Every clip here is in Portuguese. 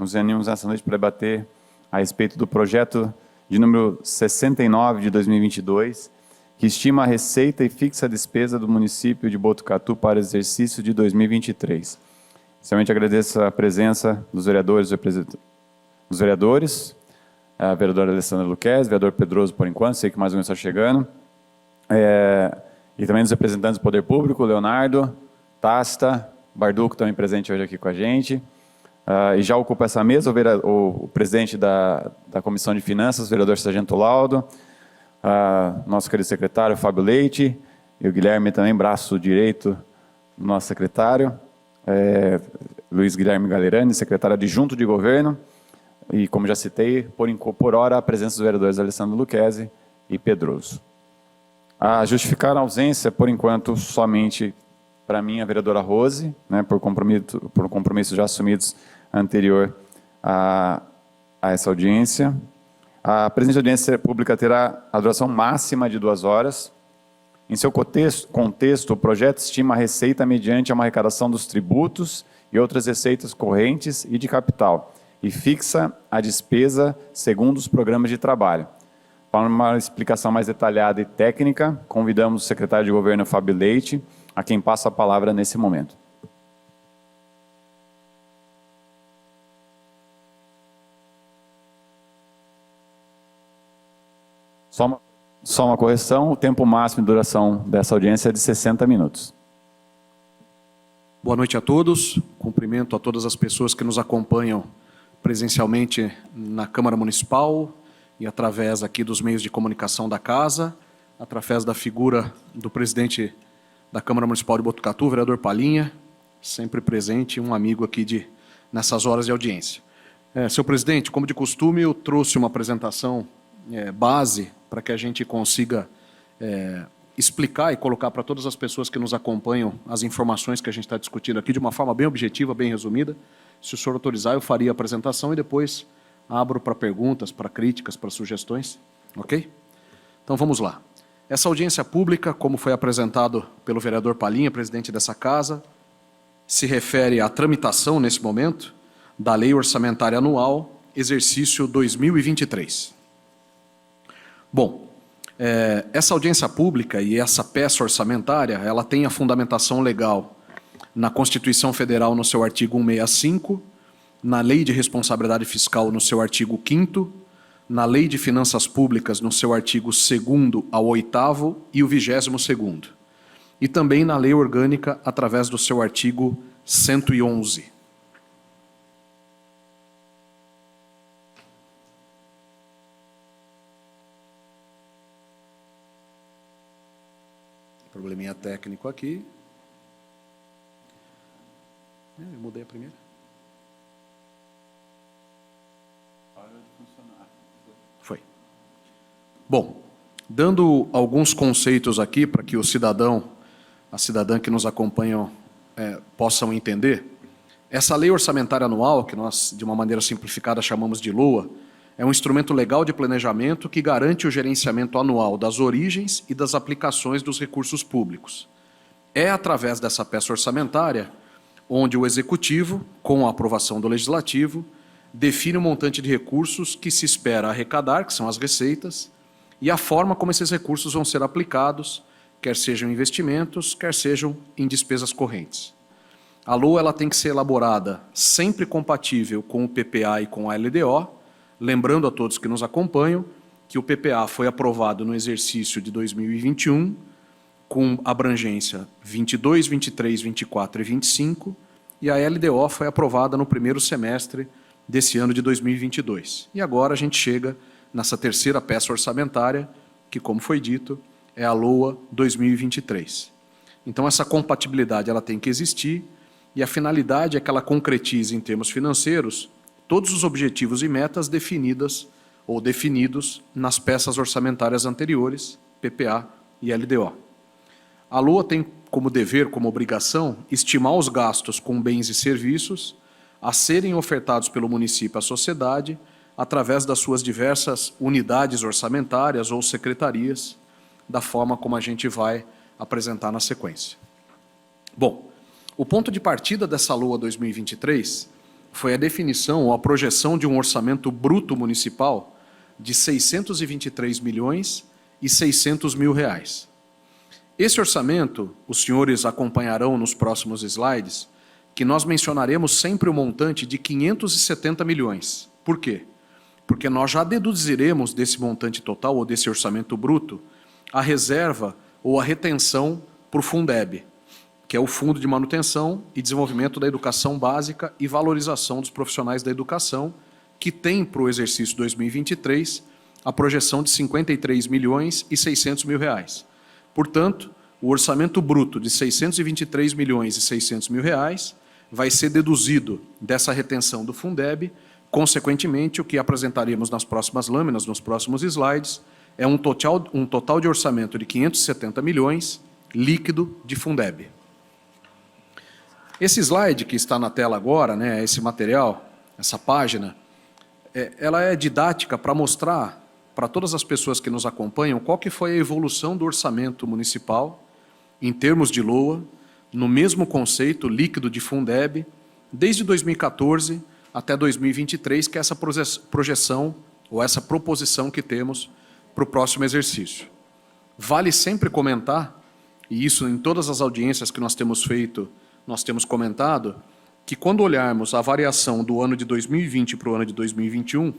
nos reunimos nessa noite para debater a respeito do projeto de número 69 de 2022, que estima a receita e fixa a despesa do município de Botucatu para o exercício de 2023. Inicialmente agradeço a presença dos vereadores, a vereadora Alessandra Luquezzi, vereador Pedroso por enquanto, sei que mais um está chegando, e também dos representantes do Poder Público, Leonardo, Tasta, Barduco também presente hoje aqui com a gente. E já ocupa essa mesa o presidente da Comissão de Finanças, o vereador Sargento Laudo, nosso querido secretário Fábio Leite, e o Guilherme também, braço direito do nosso secretário, Luiz Guilherme Galerani, secretário adjunto de governo, e como já citei, por hora a presença dos vereadores Alessandro Luquezzi e Pedroso. A justificar a ausência, por enquanto, somente para mim, a vereadora Rose, né, por compromissos já assumidos anterior a essa audiência. A presente audiência pública terá a duração máxima de 2 horas. Em seu contexto, o projeto estima a receita mediante a uma arrecadação dos tributos e outras receitas correntes e de capital, e fixa a despesa segundo os programas de trabalho. Para uma explicação mais detalhada e técnica, convidamos o secretário de Governo, Fábio Leite, a quem passo a palavra nesse momento. Só uma correção, o tempo máximo de duração dessa audiência é de 60 minutos. Boa noite a todos, cumprimento a todas as pessoas que nos acompanham presencialmente na Câmara Municipal e através aqui dos meios de comunicação da Casa, através da figura do presidente da Câmara Municipal de Botucatu, vereador Palinha, sempre presente, um amigo aqui nessas horas de audiência. Senhor presidente, como de costume, eu trouxe uma apresentação base para que a gente consiga explicar e colocar para todas as pessoas que nos acompanham as informações que a gente está discutindo aqui de uma forma bem objetiva, bem resumida. Se o senhor autorizar, eu faria a apresentação e depois abro para perguntas, para críticas, para sugestões. Ok? Então vamos lá. Essa audiência pública, como foi apresentado pelo vereador Palinha, presidente dessa casa, se refere à tramitação, nesse momento, da Lei Orçamentária Anual, exercício 2023. Bom, essa audiência pública e essa peça orçamentária, ela tem a fundamentação legal na Constituição Federal, no seu artigo 165, na Lei de Responsabilidade Fiscal, no seu artigo 5º, na Lei de Finanças Públicas, no seu artigo 2º ao 8º e o 22º, e também na Lei Orgânica, através do seu artigo 111. Probleminha técnico aqui. Eu mudei a primeira. Foi. Bom, dando alguns conceitos aqui para que o cidadão, a cidadã que nos acompanham possam entender, essa lei orçamentária anual, que nós, de uma maneira simplificada, chamamos de LOA, é um instrumento legal de planejamento que garante o gerenciamento anual das origens e das aplicações dos recursos públicos. É através dessa peça orçamentária onde o Executivo, com a aprovação do Legislativo, define o montante de recursos que se espera arrecadar, que são as receitas, e a forma como esses recursos vão ser aplicados, quer sejam em investimentos, quer sejam em despesas correntes. A LOA ela tem que ser elaborada sempre compatível com o PPA e com a LDO, lembrando a todos que nos acompanham que o PPA foi aprovado no exercício de 2021, com abrangência 22, 23, 24 e 25, e a LDO foi aprovada no primeiro semestre desse ano de 2022. E agora a gente chega nessa terceira peça orçamentária, que, como foi dito, é a LOA 2023. Então, essa compatibilidade ela tem que existir, e a finalidade é que ela concretize, em termos financeiros, todos os objetivos e metas definidas ou definidos nas peças orçamentárias anteriores, PPA e LDO. A LOA tem como dever, como obrigação, estimar os gastos com bens e serviços a serem ofertados pelo município à sociedade através das suas diversas unidades orçamentárias ou secretarias, da forma como a gente vai apresentar na sequência. Bom, o ponto de partida dessa LOA 2023 foi a definição ou a projeção de um orçamento bruto municipal de 623 milhões e 600 mil reais. Esse orçamento, os senhores acompanharão nos próximos slides, que nós mencionaremos sempre o montante de 570 milhões. Por quê? Porque nós já deduziremos desse montante total, ou desse orçamento bruto, a reserva ou a retenção para o Fundeb, que é o Fundo de Manutenção e Desenvolvimento da Educação Básica e Valorização dos Profissionais da Educação, que tem para o exercício 2023 a projeção de 53 milhões e 600 mil reais. Portanto, o orçamento bruto de 623 milhões e 600 mil reais vai ser deduzido dessa retenção do Fundeb. Consequentemente, o que apresentaremos nas próximas lâminas, nos próximos slides, é um total de orçamento de 570 milhões líquido de Fundeb. Esse slide que está na tela agora, né, esse material, essa página, ela é didática para mostrar para todas as pessoas que nos acompanham qual que foi a evolução do orçamento municipal em termos de LOA, no mesmo conceito líquido de Fundeb, desde 2014 até 2023, que é essa projeção ou essa proposição que temos para o próximo exercício. Vale sempre comentar, e isso em todas as audiências que nós temos feito, nós temos comentado, que quando olharmos a variação do ano de 2020 para o ano de 2021,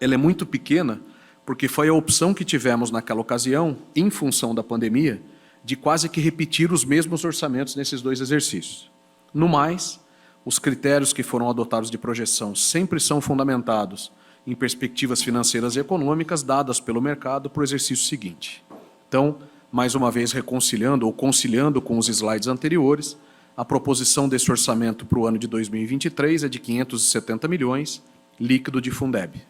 ela é muito pequena, porque foi a opção que tivemos naquela ocasião, em função da pandemia, de quase que repetir os mesmos orçamentos nesses dois exercícios. No mais, os critérios que foram adotados de projeção sempre são fundamentados em perspectivas financeiras e econômicas dadas pelo mercado para o exercício seguinte. Então, mais uma vez reconciliando ou conciliando com os slides anteriores, a proposição desse orçamento para o ano de 2023 é de 570 milhões, líquido de Fundeb.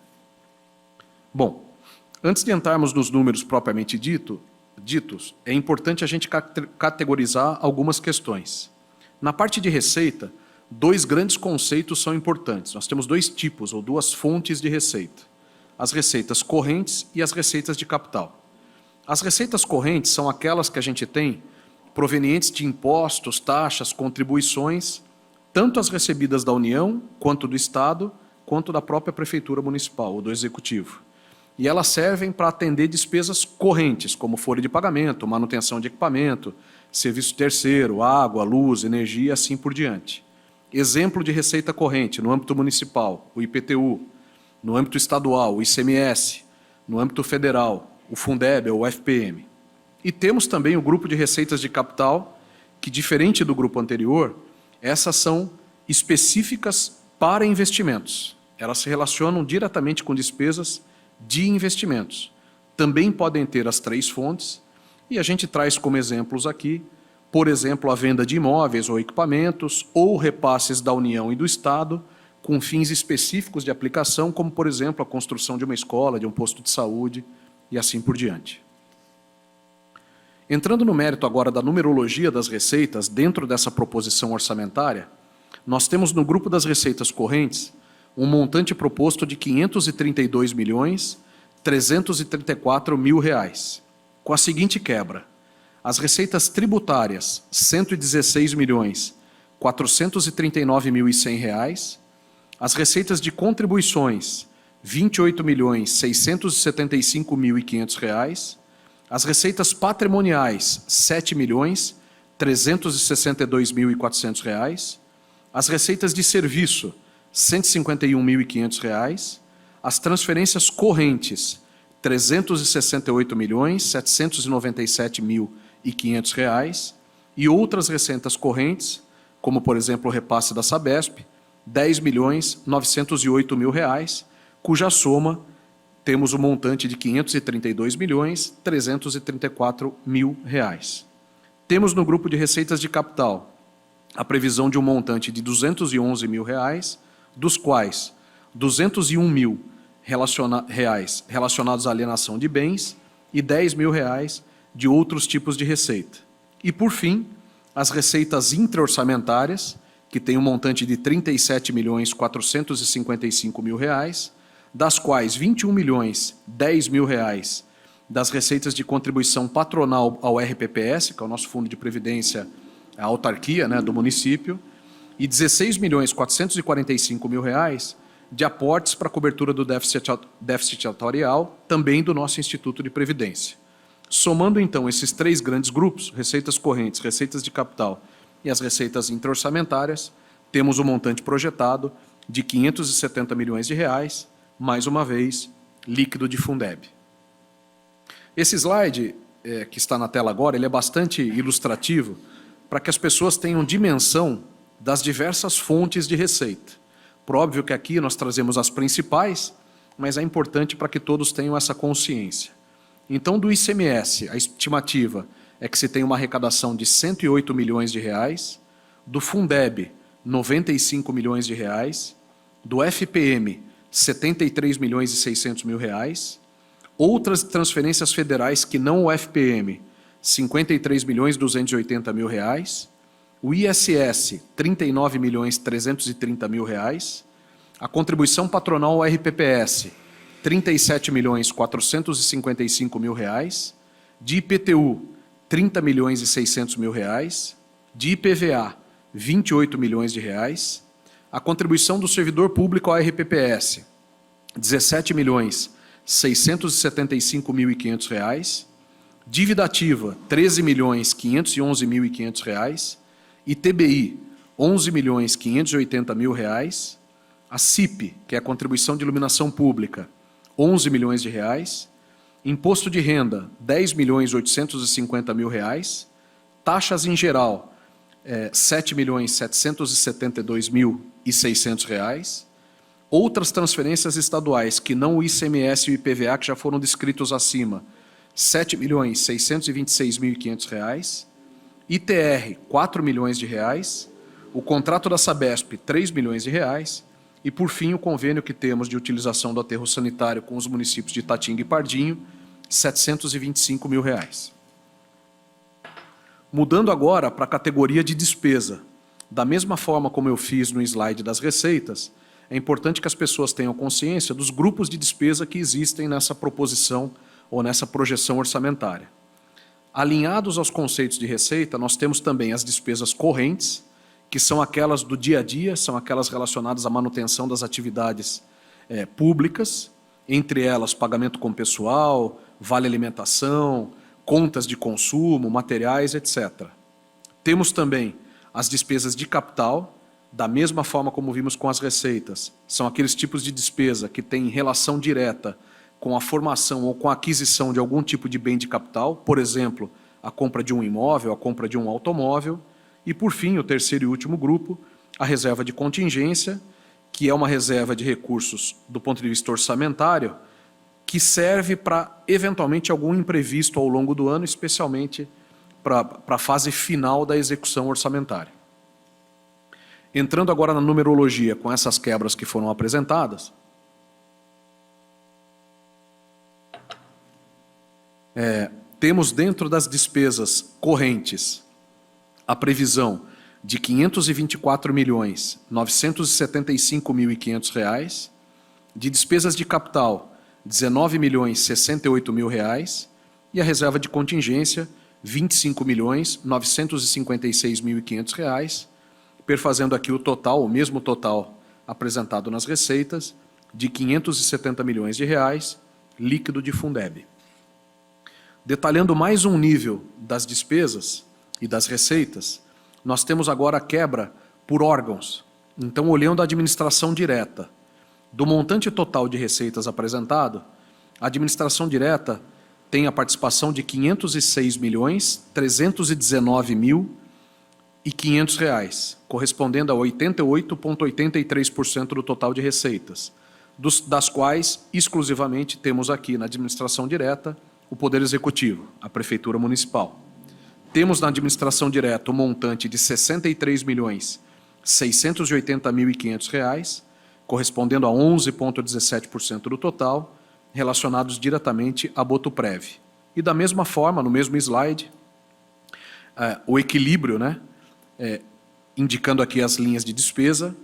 Bom, antes de entrarmos nos números propriamente ditos, é importante a gente categorizar algumas questões. Na parte de receita, dois grandes conceitos são importantes. Nós temos dois tipos ou duas fontes de receita: as receitas correntes e as receitas de capital. As receitas correntes são aquelas que a gente tem provenientes de impostos, taxas, contribuições, tanto as recebidas da União, quanto do Estado, quanto da própria Prefeitura Municipal ou do Executivo. E elas servem para atender despesas correntes, como folha de pagamento, manutenção de equipamento, serviço terceiro, água, luz, energia, assim por diante. Exemplo de receita corrente no âmbito municipal, o IPTU, no âmbito estadual, o ICMS, no âmbito federal, o Fundeb ou o FPM. E temos também o grupo de receitas de capital, que, diferente do grupo anterior, essas são específicas para investimentos. Elas se relacionam diretamente com despesas de investimentos. Também podem ter as três fontes, e a gente traz como exemplos aqui, por exemplo, a venda de imóveis ou equipamentos, ou repasses da União e do Estado, com fins específicos de aplicação, como, por exemplo, a construção de uma escola, de um posto de saúde, e assim por diante. Entrando no mérito agora da numerologia das receitas, dentro dessa proposição orçamentária, nós temos no grupo das receitas correntes um montante proposto de 532 milhões 334 mil reais, com a seguinte quebra: as receitas tributárias, 116 milhões 439 mil e 100 reais, as receitas de contribuições, 28 milhões 675 mil e 500 reais, as receitas patrimoniais, 7 milhões 362 mil e 400 reais, as receitas de serviço, 151.500 reais, as transferências correntes, 368 milhões 797 mil e 500 reais, e outras receitas correntes, como por exemplo o repasse da Sabesp, 10 milhões 908 mil reais, cuja soma temos o montante de 532 milhões 334 mil reais. Temos no grupo de receitas de capital a previsão de um montante de 211 mil reais, dos quais 201 mil reais relacionados à alienação de bens e 10 mil reais de outros tipos de receita. E, por fim, as receitas intra-orçamentárias, que tem um montante de 37 milhões 455 mil reais, das quais 21 milhões 10 mil reais das receitas de contribuição patronal ao RPPS, que é o nosso fundo de previdência, a autarquia, né, do município, e R$ 16.445.000 de aportes para a cobertura do déficit atuarial, também do nosso Instituto de Previdência. Somando, então, esses três grandes grupos, receitas correntes, receitas de capital e as receitas intra-orçamentárias, temos um montante projetado de R$ 570 milhões, mais uma vez, líquido de Fundeb. Esse slide, que está na tela agora, ele é bastante ilustrativo para que as pessoas tenham dimensão das diversas fontes de receita. Por óbvio que aqui nós trazemos as principais, mas é importante para que todos tenham essa consciência. Então, do ICMS, a estimativa é que se tem uma arrecadação de R$ 108 milhões, do Fundeb, R$ 95 milhões, do FPM, R$ 73.600.000, outras transferências federais que não o FPM, R$ 53.280.000, o ISS, R$ 39.330.000, a contribuição patronal ao RPPS, R$ 37.455.000, de IPTU, R$ 30.600.000, de IPVA, R$ 28 milhões, a contribuição do servidor público ao RPPS, R$ 17.675.500, dívida ativa, R$ 13.511.500, ITBI, R$ 11.580.000, a CIP, que é a contribuição de iluminação pública, R$ 11 milhões, imposto de renda, R$ 10.850.000, taxas em geral, R$ 7.772.600, outras transferências estaduais que não o ICMS e o IPVA, que já foram descritos acima, R$ 7.626.500, ITR, R$ 4 milhões, o contrato da Sabesp, R$ 3 milhões, e, por fim, o convênio que temos de utilização do aterro sanitário com os municípios de Itatinga e Pardinho, R$ 725 mil. Mudando agora para a categoria de despesa. Da mesma forma como eu fiz no slide das receitas, é importante que as pessoas tenham consciência dos grupos de despesa que existem nessa proposição ou nessa projeção orçamentária. Alinhados aos conceitos de receita, nós temos também as despesas correntes, que são aquelas do dia a dia, são aquelas relacionadas à manutenção das atividades públicas, entre elas pagamento com pessoal, vale alimentação, contas de consumo, materiais, etc. Temos também as despesas de capital, da mesma forma como vimos com as receitas, são aqueles tipos de despesa que têm relação direta com a formação ou com a aquisição de algum tipo de bem de capital, por exemplo, a compra de um imóvel, a compra de um automóvel. E, por fim, o terceiro e último grupo, a reserva de contingência, que é uma reserva de recursos do ponto de vista orçamentário, que serve para, eventualmente, algum imprevisto ao longo do ano, especialmente para a fase final da execução orçamentária. Entrando agora na numerologia com essas quebras que foram apresentadas, temos dentro das despesas correntes a previsão de R$ 524.975.500, de despesas de capital, R$ 19.068.000, e a reserva de contingência, R$ 25.956.500, perfazendo aqui o total, o mesmo total apresentado nas receitas, de R$ 570 milhões, líquido de Fundeb. Detalhando mais um nível das despesas e das receitas, nós temos agora a quebra por órgãos. Então, olhando a administração direta, do montante total de receitas apresentado, a administração direta tem a participação de R$ 506.319.500, correspondendo a 88,83% do total de receitas, das quais, exclusivamente, temos aqui na administração direta o Poder Executivo, a Prefeitura Municipal. Temos na administração direta um montante de R$ 63.680.500, correspondendo a 11,17% do total, relacionados diretamente a Botuprev. E da mesma forma, no mesmo slide, o equilíbrio, indicando aqui as linhas de despesa,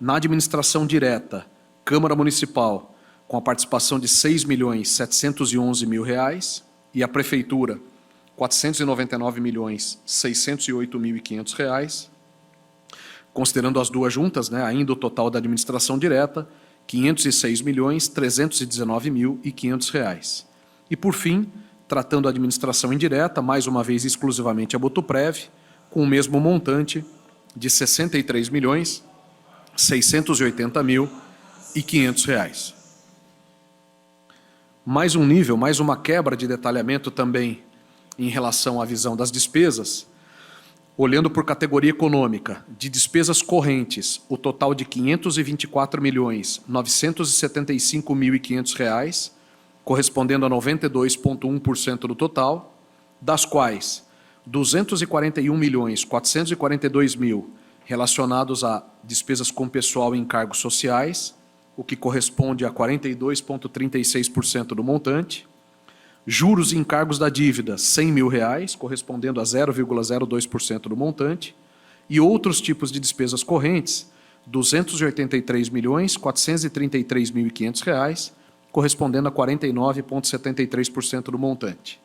na administração direta, Câmara Municipal, com a participação de R$ 6.711.000, e a Prefeitura, R$ 499.608.500. considerando as duas juntas, né, ainda o total da administração direta, R$ 506.319.500. E, por fim, tratando a administração indireta, mais uma vez exclusivamente a Botuprev, com o mesmo montante de R$ 63.680.500. Mais um nível, mais uma quebra de detalhamento também em relação à visão das despesas. Olhando por categoria econômica, de despesas correntes, o total de R$ 524.975.500, correspondendo a 92,1% do total, das quais R$ 241.442.000 relacionados a despesas com pessoal e encargos sociais, o que corresponde a 42,36% do montante. Juros e encargos da dívida, R$ 100.000, correspondendo a 0,02% do montante. E outros tipos de despesas correntes, R$ 283.433.500, correspondendo a 49,73% do montante.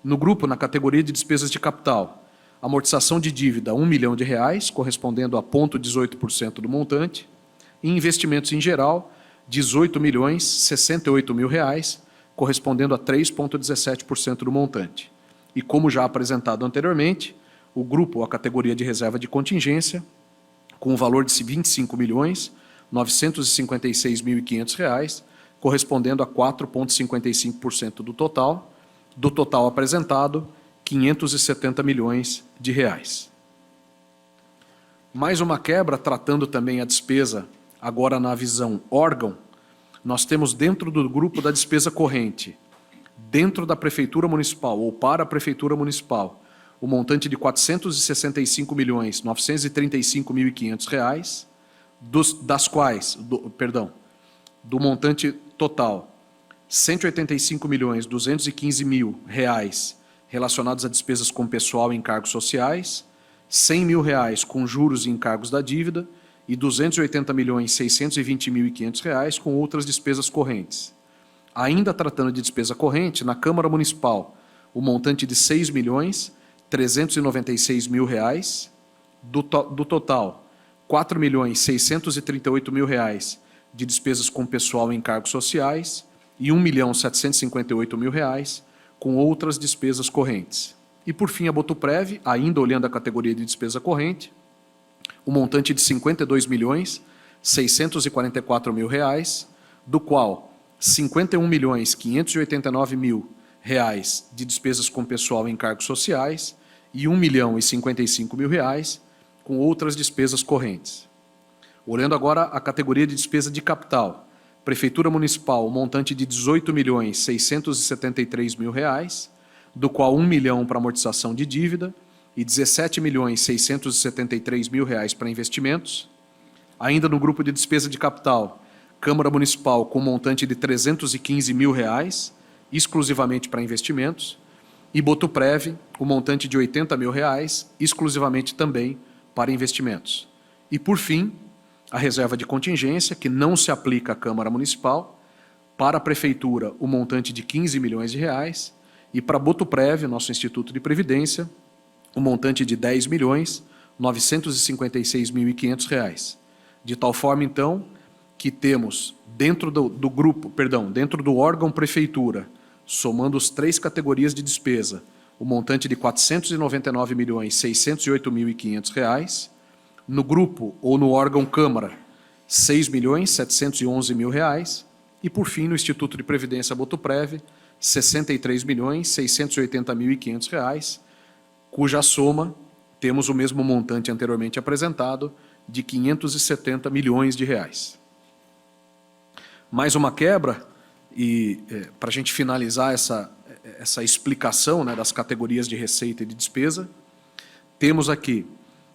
No grupo, na categoria de despesas de capital, amortização de dívida, R$ 1 milhão, correspondendo a 0,18% do montante. E investimentos em geral, R$ 18.068.000, correspondendo a 3,17% do montante. E como já apresentado anteriormente, o grupo, a categoria de reserva de contingência, com o valor de R$ 25.956.500, correspondendo a 4,55% do total apresentado, R$ 570 milhões. Mais uma quebra, tratando também a despesa, agora na visão órgão, nós temos dentro do grupo da despesa corrente, dentro da Prefeitura Municipal ou para a Prefeitura Municipal, o montante de R$ 465.935.500, das quais, do montante total, R$ 185.215.000 relacionados a despesas com pessoal e encargos sociais, R$ 100.000 com juros e encargos da dívida, e R$ 280.620.500 com outras despesas correntes. Ainda tratando de despesa corrente, na Câmara Municipal, o montante de R$ 6.396.000, do total, R$ 4.638.000 de despesas com pessoal e encargos sociais e R$ 1.758.000 com outras despesas correntes. E, por fim, a Botuprev, ainda olhando a categoria de despesa corrente, o montante de R$ 52.644.000, do qual R$ 51.589.000 de despesas com pessoal e encargos sociais e R$ 1.055.000 com outras despesas correntes. Olhando agora a categoria de despesa de capital, Prefeitura Municipal, o montante de R$ 18.673.000, do qual R$ 1 milhão para amortização de dívida, e R$ 17.673.000 para investimentos. Ainda no grupo de despesa de capital, Câmara Municipal com montante de R$ 315.000, exclusivamente para investimentos, e Botuprev, o montante de R$ 80.000, exclusivamente também para investimentos. E, por fim, a reserva de contingência, que não se aplica à Câmara Municipal, para a Prefeitura, o montante de R$ 15 milhões, e para Botuprev, nosso Instituto de Previdência, o montante de R$ 10.956.500. De tal forma, então, que temos dentro dentro do órgão Prefeitura, somando as três categorias de despesa, o montante de R$ 499.608.500, no grupo ou no órgão Câmara, R$ 6.711.000, e, por fim, no Instituto de Previdência Botuprev, R$ 63.680.500, cuja soma temos o mesmo montante anteriormente apresentado, de R$ 570 milhões. Mais uma quebra, e para a gente finalizar essa explicação, né, das categorias de receita e de despesa, temos aqui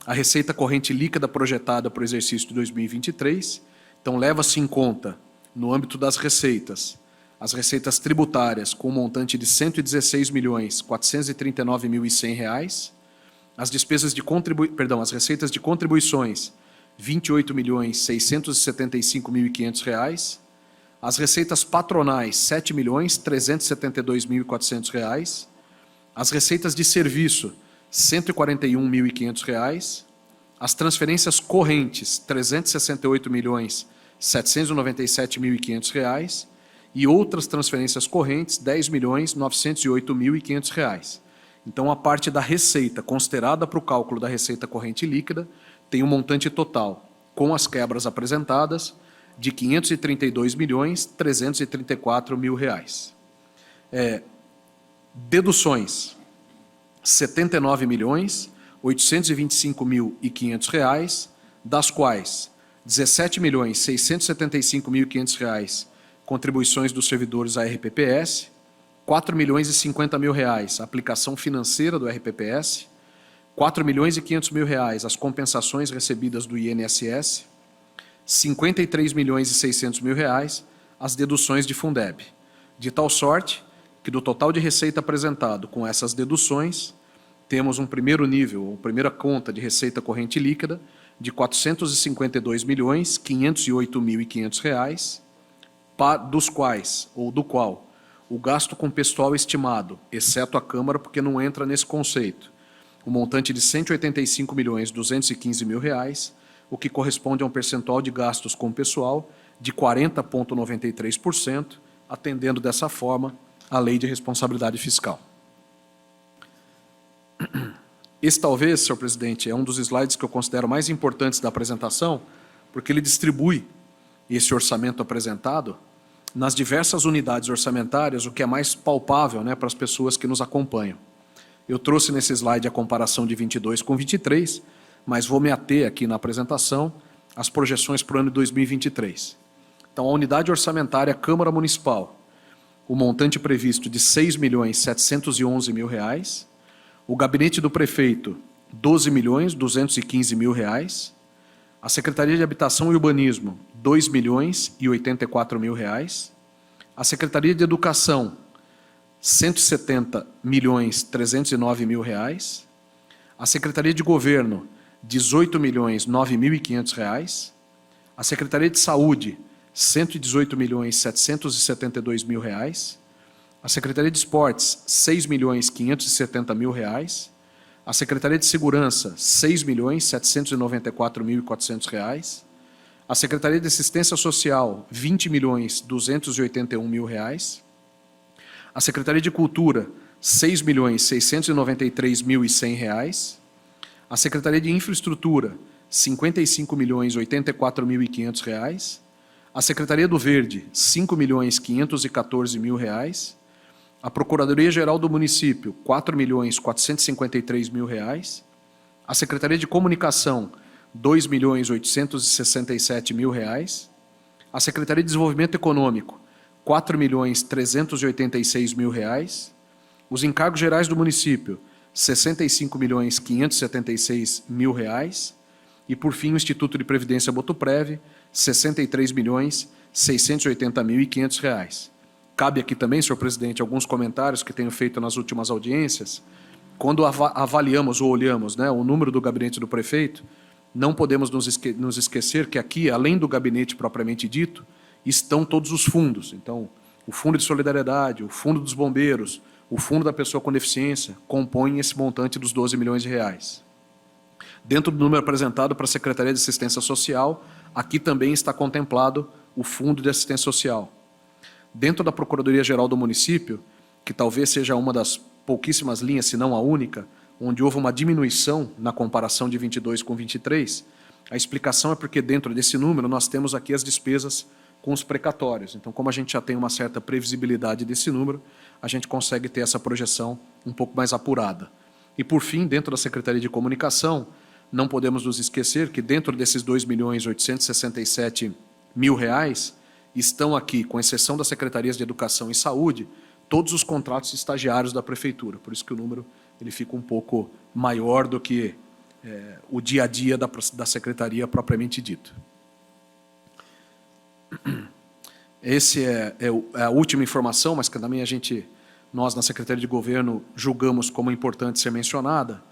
a receita corrente líquida projetada para o exercício de 2023, então leva-se em conta, no âmbito das receitas, as receitas tributárias com um montante de R$ 116.439.100, as despesas de as receitas de contribuições, R$ 28.675.500, as receitas patronais, R$ 7.372.400, as receitas de serviço, R$ 141.500, as transferências correntes, R$ 368.797.500, e outras transferências correntes, R$ 10.908.500. Então, a parte da receita considerada para o cálculo da receita corrente líquida tem um montante total, com as quebras apresentadas, de R$ 532.334.000. Deduções, R$ 79.825.500, das quais R$ 17.675.500 contribuições dos servidores à RPPS, R$ 4.050.000 aplicação financeira do RPPS, R$ 4.500.000 as compensações recebidas do INSS, R$ 53.600.000 as deduções de Fundeb, de tal sorte que do total de receita apresentado com essas deduções, temos um primeiro nível, ou primeira conta de receita corrente líquida de R$ 452.508.500, dos quais, ou do qual, o gasto com pessoal estimado, exceto a Câmara, porque não entra nesse conceito, o montante de R$ 185.215.000, o que corresponde a um percentual de gastos com pessoal de 40,93%, atendendo dessa forma a Lei de Responsabilidade Fiscal. Esse talvez, senhor presidente, é um dos slides que eu considero mais importantes da apresentação, porque ele distribui esse orçamento apresentado nas diversas unidades orçamentárias, o que é mais palpável, né, para as pessoas que nos acompanham. Eu trouxe nesse slide a comparação de 22 com 23, mas vou me ater aqui na apresentação às projeções para o ano de 2023. Então, a unidade orçamentária Câmara Municipal, o montante previsto de R$ 6.711.000, o gabinete do prefeito, R$ 12.215.000, a Secretaria de Habitação e Urbanismo, R$ 2.084.000, a Secretaria de Educação, R$ 170.309.000, a Secretaria de Governo, R$ 18.009.500, a Secretaria de Saúde, R$ 118.772.000, a Secretaria de Esportes, R$ 6.570.000, a Secretaria de Segurança, R$ 6.794.400, a Secretaria de Assistência Social, R$ 20.281.000, a Secretaria de Cultura, R$ 6.693.100, a Secretaria de Infraestrutura, R$ 55.084.500, a Secretaria do Verde, R$ 5.514.000, a Procuradoria-Geral do Município, R$ 4.453.000, a Secretaria de Comunicação, R$ 2.867.000, a Secretaria de Desenvolvimento Econômico, R$ 4.386.000, os encargos gerais do município, R$ 65.576.000, e, por fim, o Instituto de Previdência Botuprev, R$ 63.680.500. Cabe aqui também, senhor presidente, alguns comentários que tenho feito nas últimas audiências. Quando avaliamos ou olhamos, né, o número do gabinete do prefeito, não podemos nos esquecer que aqui, além do gabinete propriamente dito, estão todos os fundos. Então, o Fundo de Solidariedade, o Fundo dos Bombeiros, o Fundo da Pessoa com Deficiência, compõem esse montante dos R$ 12 milhões. Dentro do número apresentado para a Secretaria de Assistência Social, aqui também está contemplado o Fundo de Assistência Social. Dentro da Procuradoria-Geral do Município, que talvez seja uma das pouquíssimas linhas, se não a única, onde houve uma diminuição na comparação de 22 com 23, a explicação é porque dentro desse número nós temos aqui as despesas com os precatórios. Então, como a gente já tem uma certa previsibilidade desse número, a gente consegue ter essa projeção um pouco mais apurada. E, por fim, dentro da Secretaria de Comunicação, não podemos nos esquecer que dentro desses R$ 2.867.000 estão aqui, com exceção das Secretarias de Educação e Saúde, todos os contratos estagiários da Prefeitura. Por isso que o número ele fica um pouco maior do que o dia a dia da Secretaria propriamente dito. Essa é a última informação, mas que também nós na Secretaria de Governo julgamos como importante ser mencionada,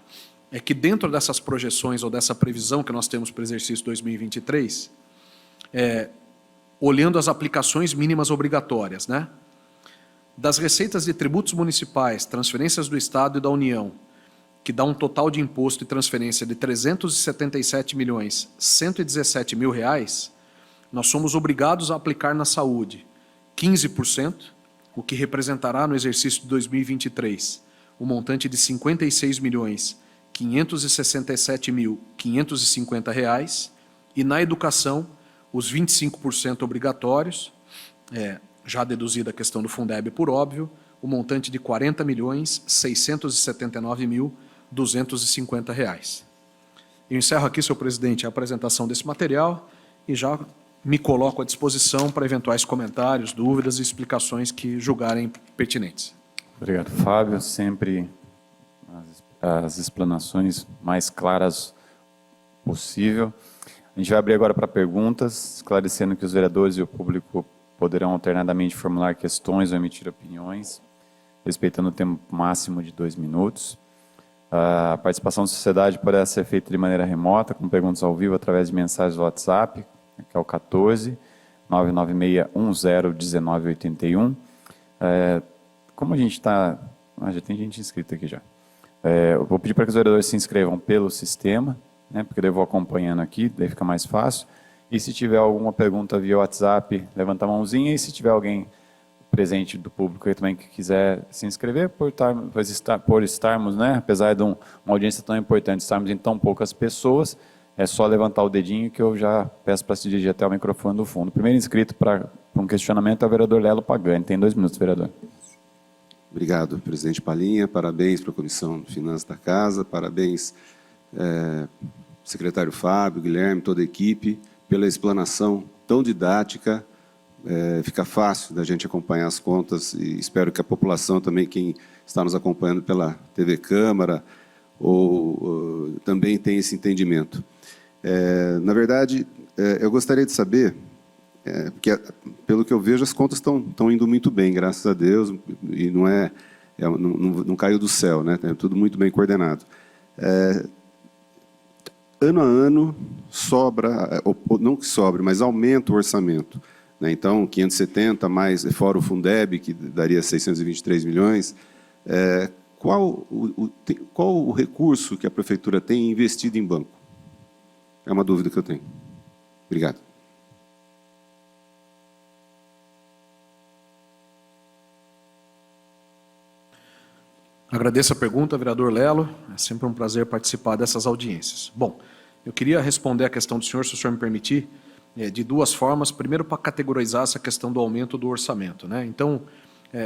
é que dentro dessas projeções ou dessa previsão que nós temos para o exercício 2023, olhando as aplicações mínimas obrigatórias, né? Das receitas de tributos municipais, transferências do Estado e da União, que dá um total de imposto e transferência de R$ 377.117.000 reais, nós somos obrigados a aplicar na saúde 15%, o que representará no exercício de 2023 o montante de R$ 56.567.550 reais, e na educação os 25% obrigatórios, já deduzida a questão do Fundeb por óbvio, o montante de R$ 40.679.250 reais. Eu encerro aqui, senhor presidente, a apresentação desse material e já me coloco à disposição para eventuais comentários, dúvidas e explicações que julgarem pertinentes. Obrigado, Fábio. Sempre as explanações mais claras possível. A gente vai abrir agora para perguntas, esclarecendo que os vereadores e o público poderão alternadamente formular questões ou emitir opiniões, respeitando o tempo máximo de 2 minutos. A participação da sociedade poderá ser feita de maneira remota, com perguntas ao vivo através de mensagens do WhatsApp, que é o 14 996101981. Como a gente está... já tem gente inscrita aqui já. Eu vou pedir para que os vereadores se inscrevam pelo sistema, né, porque daí eu vou acompanhando aqui, daí fica mais fácil. E se tiver alguma pergunta via WhatsApp, levanta a mãozinha. E se tiver alguém presente do público aí também que quiser se inscrever, por estarmos, né, apesar de uma audiência tão importante, estarmos em tão poucas pessoas, é só levantar o dedinho que eu já peço para se dirigir até o microfone do fundo. O primeiro inscrito para um questionamento é o vereador Lelo Pagani. Tem 2 minutos, vereador. Obrigado, presidente Palhinha. Parabéns para a Comissão de Finanças da Casa. Parabéns, secretário Fábio, Guilherme, toda a equipe, pela explanação tão didática. Fica fácil da gente acompanhar as contas e espero que a população também, quem está nos acompanhando pela TV Câmara, também tenha esse entendimento. Na verdade, eu gostaria de saber, porque, pelo que eu vejo, as contas estão indo muito bem, graças a Deus, e não caiu do céu, né? É tudo muito bem coordenado. Ano a ano, sobra, não que sobre, mas aumenta o orçamento. Né? Então, 570 mais, fora o Fundeb, que daria 623 milhões. Qual o recurso que a Prefeitura tem investido em banco? É uma dúvida que eu tenho. Obrigado. Agradeço a pergunta, vereador Lelo. É sempre um prazer participar dessas audiências. Bom, eu queria responder a questão do senhor, se o senhor me permitir, de 2 formas. Primeiro, para categorizar essa questão do aumento do orçamento, né? Então,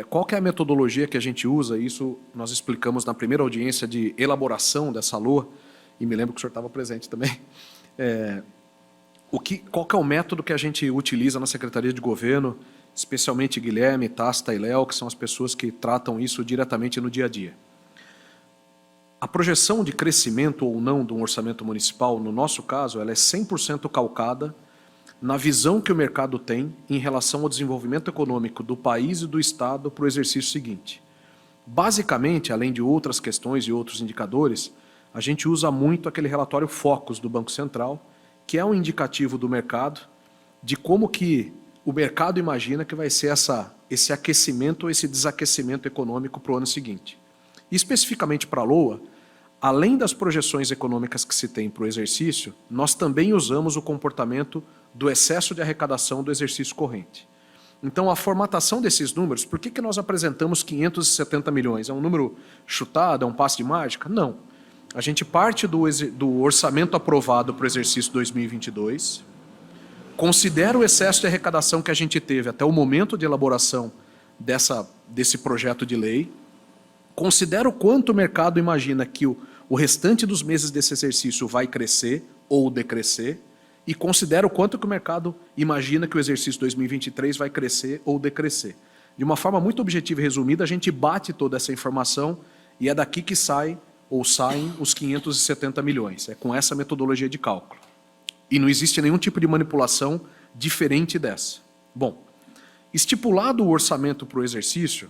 qual que é a metodologia que a gente usa? Isso nós explicamos na primeira audiência de elaboração dessa LOA, e me lembro que o senhor estava presente também. Qual que é o método que a gente utiliza na Secretaria de Governo, especialmente Guilherme, Tasta e Léo, que são as pessoas que tratam isso diretamente no dia a dia. A projeção de crescimento ou não de um orçamento municipal, no nosso caso, ela é 100% calcada na visão que o mercado tem em relação ao desenvolvimento econômico do país e do Estado para o exercício seguinte. Basicamente, além de outras questões e outros indicadores, a gente usa muito aquele relatório Focus do Banco Central, que é um indicativo do mercado, de como que o mercado imagina que vai ser esse aquecimento ou esse desaquecimento econômico para o ano seguinte. E especificamente para a LOA, além das projeções econômicas que se tem para o exercício, nós também usamos o comportamento do excesso de arrecadação do exercício corrente. Então, a formatação desses números, por que nós apresentamos 570 milhões? É um número chutado, é um passe de mágica? Não. A gente parte do orçamento aprovado para o exercício 2022, considera o excesso de arrecadação que a gente teve até o momento de elaboração desse projeto de lei, considera o quanto o mercado imagina que o restante dos meses desse exercício vai crescer ou decrescer, e considera o quanto que o mercado imagina que o exercício 2023 vai crescer ou decrescer. De uma forma muito objetiva e resumida, a gente bate toda essa informação e é daqui que saem os 570 milhões. É com essa metodologia de cálculo. E não existe nenhum tipo de manipulação diferente dessa. Bom, estipulado o orçamento para o exercício,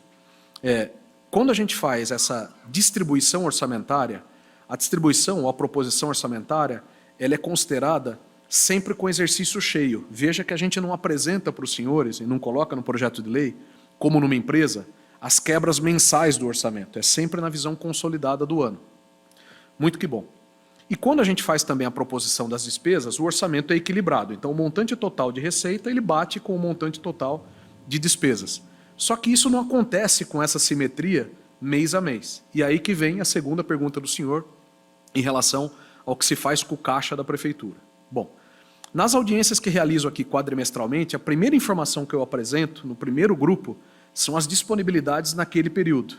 quando a gente faz essa distribuição orçamentária, a distribuição ou a proposição orçamentária, ela é considerada sempre com exercício cheio. Veja que a gente não apresenta para os senhores, e não coloca no projeto de lei, como numa empresa, as quebras mensais do orçamento. É sempre na visão consolidada do ano. Muito que bom. E quando a gente faz também a proposição das despesas, o orçamento é equilibrado. Então, o montante total de receita, ele bate com o montante total de despesas. Só que isso não acontece com essa simetria mês a mês. E aí que vem a segunda pergunta do senhor em relação ao que se faz com o caixa da prefeitura. Bom, nas audiências que realizo aqui quadrimestralmente, a primeira informação que eu apresento no primeiro grupo são as disponibilidades naquele período.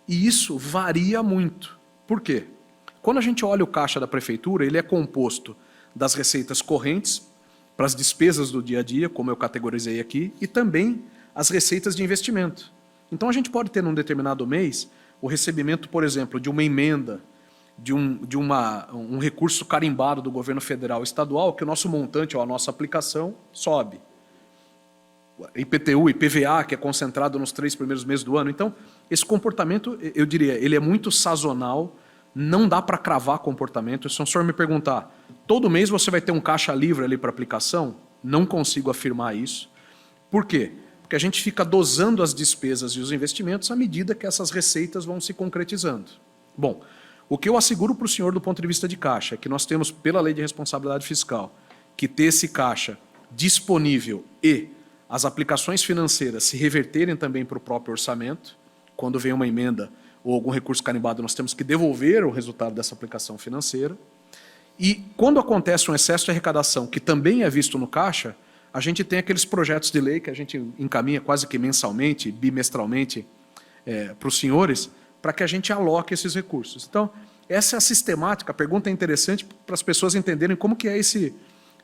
E isso varia muito. Por quê? Quando a gente olha o caixa da prefeitura, ele é composto das receitas correntes para as despesas do dia a dia, como eu categorizei aqui, e também as receitas de investimento. Então a gente pode ter num determinado mês o recebimento, por exemplo, de uma emenda, de um recurso carimbado do governo federal e estadual, que o nosso montante ou a nossa aplicação sobe. IPTU, IPVA, que é concentrado nos 3 primeiros meses do ano. Então, esse comportamento, eu diria, ele é muito sazonal, não dá para cravar comportamento. Se o senhor me perguntar, todo mês você vai ter um caixa livre ali para aplicação? Não consigo afirmar isso. Por quê? Porque a gente fica dosando as despesas e os investimentos à medida que essas receitas vão se concretizando. Bom, o que eu asseguro para o senhor do ponto de vista de caixa é que nós temos, pela Lei de Responsabilidade Fiscal, que ter esse caixa disponível e as aplicações financeiras se reverterem também para o próprio orçamento. Quando vem uma emenda ou algum recurso carimbado, nós temos que devolver o resultado dessa aplicação financeira. E quando acontece um excesso de arrecadação, que também é visto no caixa, a gente tem aqueles projetos de lei que a gente encaminha quase que mensalmente, bimestralmente, para os senhores, para que a gente aloque esses recursos. Então, essa é a sistemática. A pergunta é interessante para as pessoas entenderem como que é esse,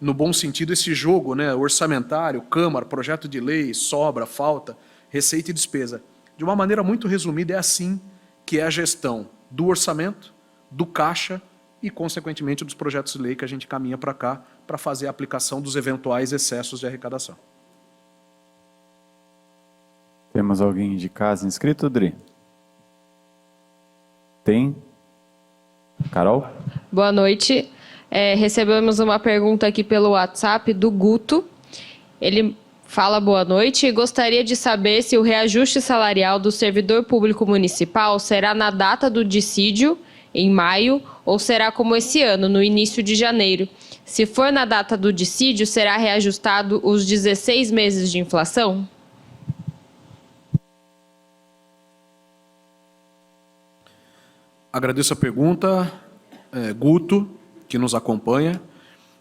no bom sentido, esse jogo, né, orçamentário, Câmara, projeto de lei, sobra, falta, receita e despesa. De uma maneira muito resumida, é assim que é a gestão do orçamento, do caixa e, consequentemente, dos projetos de lei que a gente caminha para cá para fazer a aplicação dos eventuais excessos de arrecadação. Temos alguém de casa inscrito, Dri? Tem? Carol? Boa noite. Recebemos uma pergunta aqui pelo WhatsApp do Guto. Ele fala boa noite e gostaria de saber se o reajuste salarial do servidor público municipal será na data do dissídio, em maio, ou será como esse ano, no início de janeiro. Se for na data do dissídio, será reajustado os 16 meses de inflação? Agradeço a pergunta, Guto, que nos acompanha.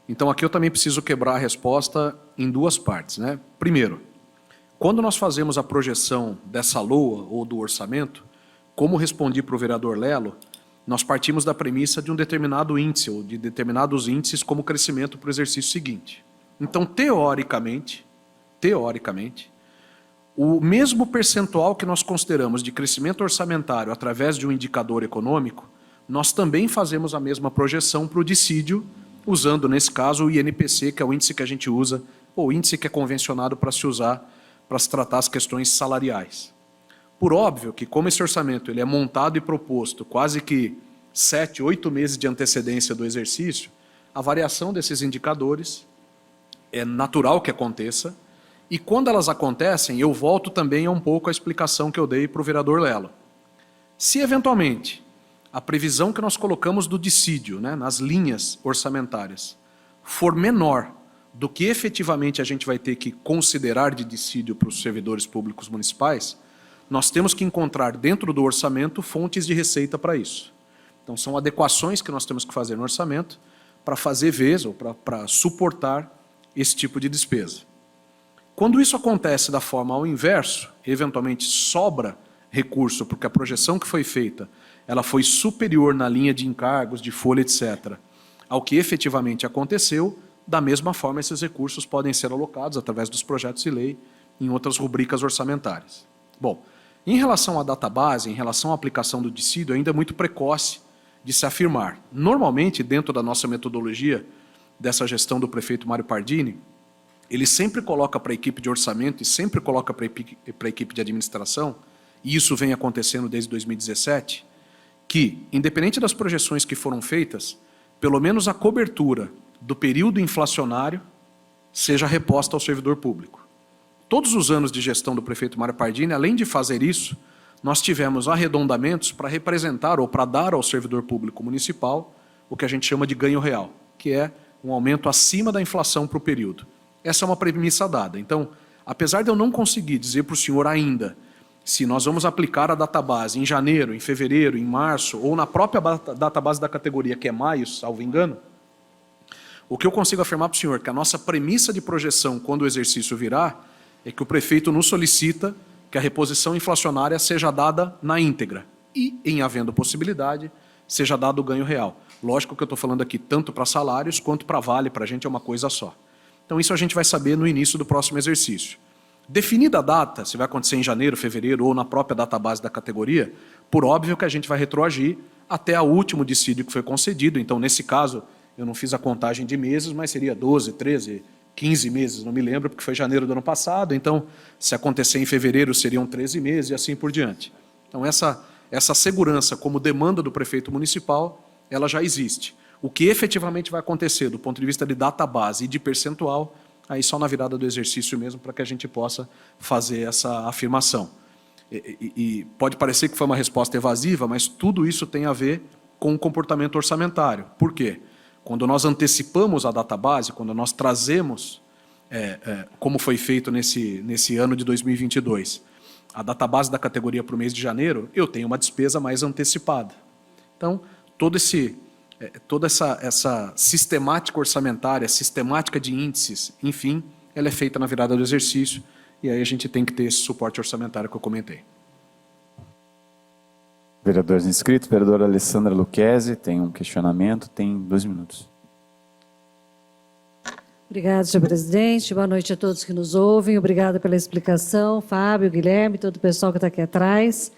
Então, aqui eu também preciso quebrar a resposta em duas partes, né? Primeiro, quando nós fazemos a projeção dessa LOA ou do orçamento, como respondi para o vereador Lelo, nós partimos da premissa de um determinado índice, ou de determinados índices como crescimento para o exercício seguinte. Então, teoricamente, o mesmo percentual que nós consideramos de crescimento orçamentário através de um indicador econômico, nós também fazemos a mesma projeção para o dissídio, usando, nesse caso, o INPC, que é o índice que a gente usa, ou o índice que é convencionado para se usar para se tratar as questões salariais. Por óbvio que, como esse orçamento ele é montado e proposto quase que 7, 8 meses de antecedência do exercício, a variação desses indicadores é natural que aconteça, e quando elas acontecem, eu volto também a um pouco a explicação que eu dei para o vereador Lelo. Se, eventualmente, a previsão que nós colocamos do dissídio, né, nas linhas orçamentárias, for menor do que efetivamente a gente vai ter que considerar de dissídio para os servidores públicos municipais, nós temos que encontrar dentro do orçamento fontes de receita para isso. Então, são adequações que nós temos que fazer no orçamento para fazer vez ou para suportar esse tipo de despesa. Quando isso acontece da forma ao inverso, eventualmente sobra recurso, porque a projeção que foi feita ela foi superior na linha de encargos, de folha, etc., ao que efetivamente aconteceu, da mesma forma esses recursos podem ser alocados através dos projetos de lei em outras rubricas orçamentárias. Bom, em relação à database, em relação à aplicação do dissídio, ainda é muito precoce de se afirmar. Normalmente, dentro da nossa metodologia dessa gestão do prefeito Mário Pardini, ele sempre coloca para a equipe de orçamento e sempre coloca para a equipe de administração, e isso vem acontecendo desde 2017, que, independente das projeções que foram feitas, pelo menos a cobertura do período inflacionário seja reposta ao servidor público. Todos os anos de gestão do prefeito Mário Pardini, além de fazer isso, nós tivemos arredondamentos para representar ou para dar ao servidor público municipal o que a gente chama de ganho real, que é um aumento acima da inflação para o período. Essa é uma premissa dada. Então, apesar de eu não conseguir dizer para o senhor ainda se nós vamos aplicar a database em janeiro, em fevereiro, em março, ou na própria database da categoria, que é maio, salvo engano, o que eu consigo afirmar para o senhor, que a nossa premissa de projeção, quando o exercício virar, é que o prefeito nos solicita que a reposição inflacionária seja dada na íntegra e, em havendo possibilidade, seja dado o ganho real. Lógico que eu estou falando aqui tanto para salários quanto para vale, para a gente é uma coisa só. Então isso a gente vai saber no início do próximo exercício. Definida a data, se vai acontecer em janeiro, fevereiro ou na própria database da categoria, por óbvio que a gente vai retroagir até o último dissídio que foi concedido. Então, nesse caso, eu não fiz a contagem de meses, mas seria 12, 13, 15 meses, não me lembro, porque foi janeiro do ano passado. Então, se acontecer em fevereiro, seriam 13 meses e assim por diante. Então, essa segurança como demanda do prefeito municipal, ela já existe. O que efetivamente vai acontecer do ponto de vista de database e de percentual, aí só na virada do exercício mesmo, para que a gente possa fazer essa afirmação. E pode parecer que foi uma resposta evasiva, mas tudo isso tem a ver com o comportamento orçamentário. Por quê? Quando nós antecipamos a database, quando nós trazemos, como foi feito nesse ano de 2022, a database da categoria para o mês de janeiro, eu tenho uma despesa mais antecipada. Então, toda essa sistemática orçamentária, sistemática de índices, enfim, ela é feita na virada do exercício, e aí a gente tem que ter esse suporte orçamentário que eu comentei. Vereadores inscritos, vereadora Alessandra Lucchesi tem um questionamento, tem 2 minutos. Obrigada, senhor presidente. Boa noite a todos que nos ouvem. Obrigada pela explicação, Fábio, Guilherme, todo o pessoal que está aqui atrás.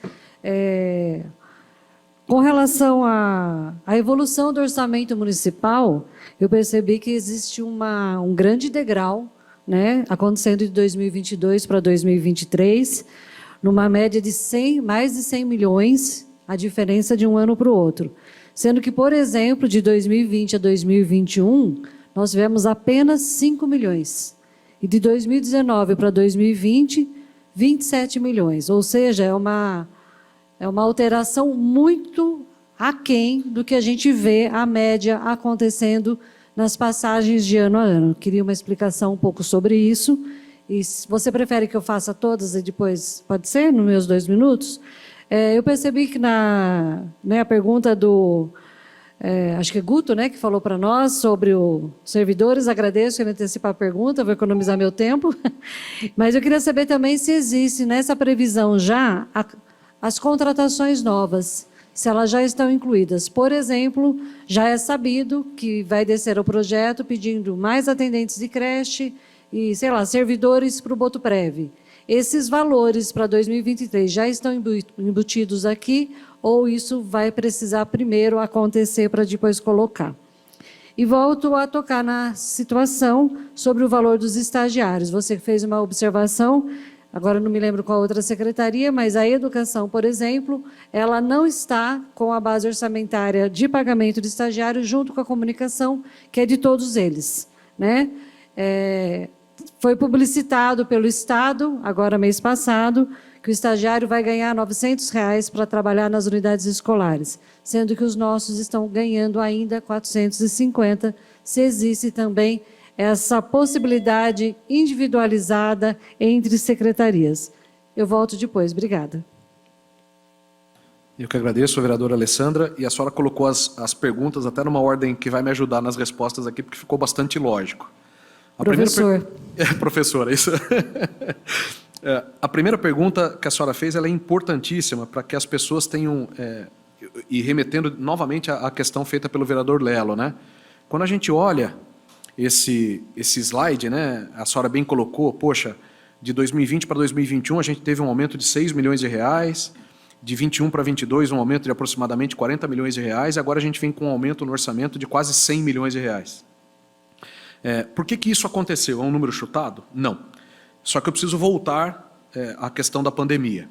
Com relação à evolução do orçamento municipal, eu percebi que existe um grande degrau, né, acontecendo de 2022 para 2023, numa média de mais de 100 milhões, a diferença de um ano para o outro. Sendo que, por exemplo, de 2020 a 2021, nós tivemos apenas 5 milhões. E de 2019 para 2020, 27 milhões. Ou seja, é uma alteração muito aquém do que a gente vê, a média, acontecendo nas passagens de ano a ano. Queria uma explicação um pouco sobre isso. E se você prefere que eu faça todas e depois, pode ser, nos meus 2 minutos? Eu percebi que a pergunta do, acho que é Guto, né, que falou para nós sobre os servidores, agradeço ele antecipar a pergunta, vou economizar meu tempo, mas eu queria saber também se existe nessa previsão já as contratações novas, se elas já estão incluídas. Por exemplo, já é sabido que vai descer o projeto pedindo mais atendentes de creche e, sei lá, servidores para o Botuprev. Esses valores para 2023 já estão embutidos aqui ou isso vai precisar primeiro acontecer para depois colocar? E volto a tocar na situação sobre o valor dos estagiários. Você fez uma observação, agora não me lembro qual outra secretaria, mas a educação, por exemplo, ela não está com a base orçamentária de pagamento de estagiário junto com a comunicação, que é de todos eles, né? Foi publicitado pelo Estado, agora mês passado, que o estagiário vai ganhar R$ 900 para trabalhar nas unidades escolares, sendo que os nossos estão ganhando ainda R$ 450, se existe também essa possibilidade individualizada entre secretarias. Eu volto depois. Obrigada. Eu que agradeço, a vereadora Alessandra, e a senhora colocou as perguntas até numa ordem que vai me ajudar nas respostas aqui, porque ficou bastante lógico. Professor. Professora, isso. A primeira pergunta que a senhora fez ela é importantíssima para que as pessoas tenham, e remetendo novamente à questão feita pelo vereador Lelo, né? Quando a gente olha esse slide, né, a senhora bem colocou, poxa, de 2020 para 2021 a gente teve um aumento de 6 milhões de reais, de 21 para 22 um aumento de aproximadamente 40 milhões de reais, e agora a gente vem com um aumento no orçamento de quase 100 milhões de reais. Por que isso aconteceu? É um número chutado? Não. Só que eu preciso voltar à questão da pandemia.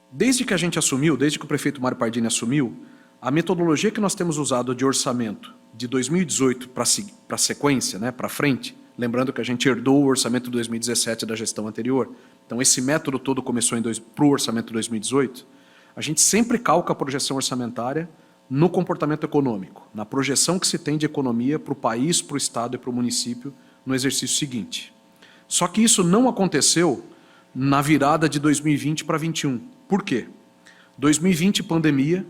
Desde que a gente assumiu, desde que o prefeito Mário Pardini assumiu, a metodologia que nós temos usado de orçamento de 2018 para a sequência, né, para frente, lembrando que a gente herdou o orçamento de 2017 da gestão anterior, então esse método todo começou para o orçamento de 2018, a gente sempre calca a projeção orçamentária no comportamento econômico, na projeção que se tem de economia para o país, para o Estado e para o município no exercício seguinte. Só que isso não aconteceu na virada de 2020 para 2021. Por quê? 2020, pandemia,